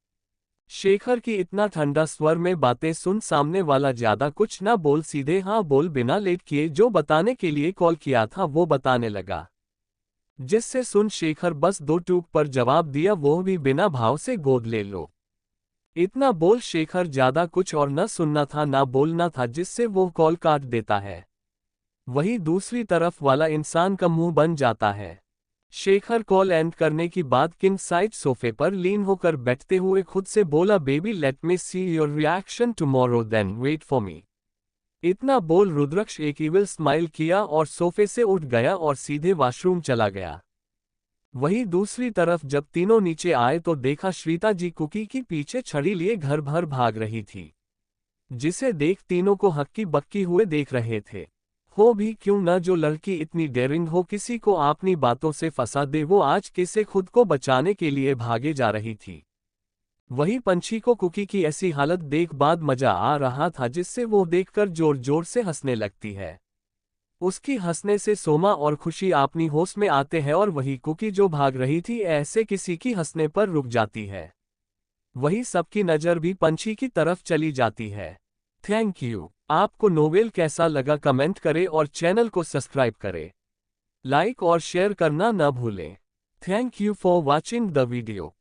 Shekhar की इतना ठंडा स्वर में बातें सुन सामने वाला ज्यादा कुछ ना बोल सीधे हाँ बोल बिना लेट किए जो बताने के लिए कॉल किया था वो बताने लगा, जिससे सुन शेखर बस दो टूक पर जवाब दिया, वो भी बिना भाव से, गोद ले लो। इतना बोल शेखर ज्यादा कुछ और न सुनना था ना बोलना था, जिससे वो कॉल काट देता है। वही दूसरी तरफ वाला इंसान का मुंह बन जाता है। शेखर कॉल एंड करने की बाद किंग साइड सोफे पर लीन होकर बैठते हुए खुद से बोला, baby let me see your reaction tomorrow then wait for me. इतना बोल रुद्रक्ष एक इविल स्माइल किया और सोफे से उठ गया और सीधे वॉशरूम चला गया। वही दूसरी तरफ जब तीनों नीचे आए तो देखा श्रीता जी कुकी की पीछे छड़ी लिए घर भर भाग रही थी, जिसे देख तीनों को हक्की बक्की हुए देख रहे थे। हो भी क्यों न जो लड़की इतनी डेयरिंग हो किसी को अपनी बातों से फंसा दे, वो आज कैसे खुद को बचाने के लिए भागे जा रही थी। वही पंछी को कुकी की ऐसी हालत देख बाद मजा आ रहा था, जिससे वो देखकर जोर जोर से हंसने लगती है। उसकी हंसने से सोमा और खुशी अपनी होश में आते हैं और वही कुकी जो भाग रही थी ऐसे किसी की हंसने पर रुक जाती है। वही सबकी नज़र भी पंछी की तरफ चली जाती है। Thank you. आपको नोवेल कैसा लगा कमेंट करें और चैनल को सब्सक्राइब करें। लाइक और शेयर करना न भूलें। Thank you for watching the video.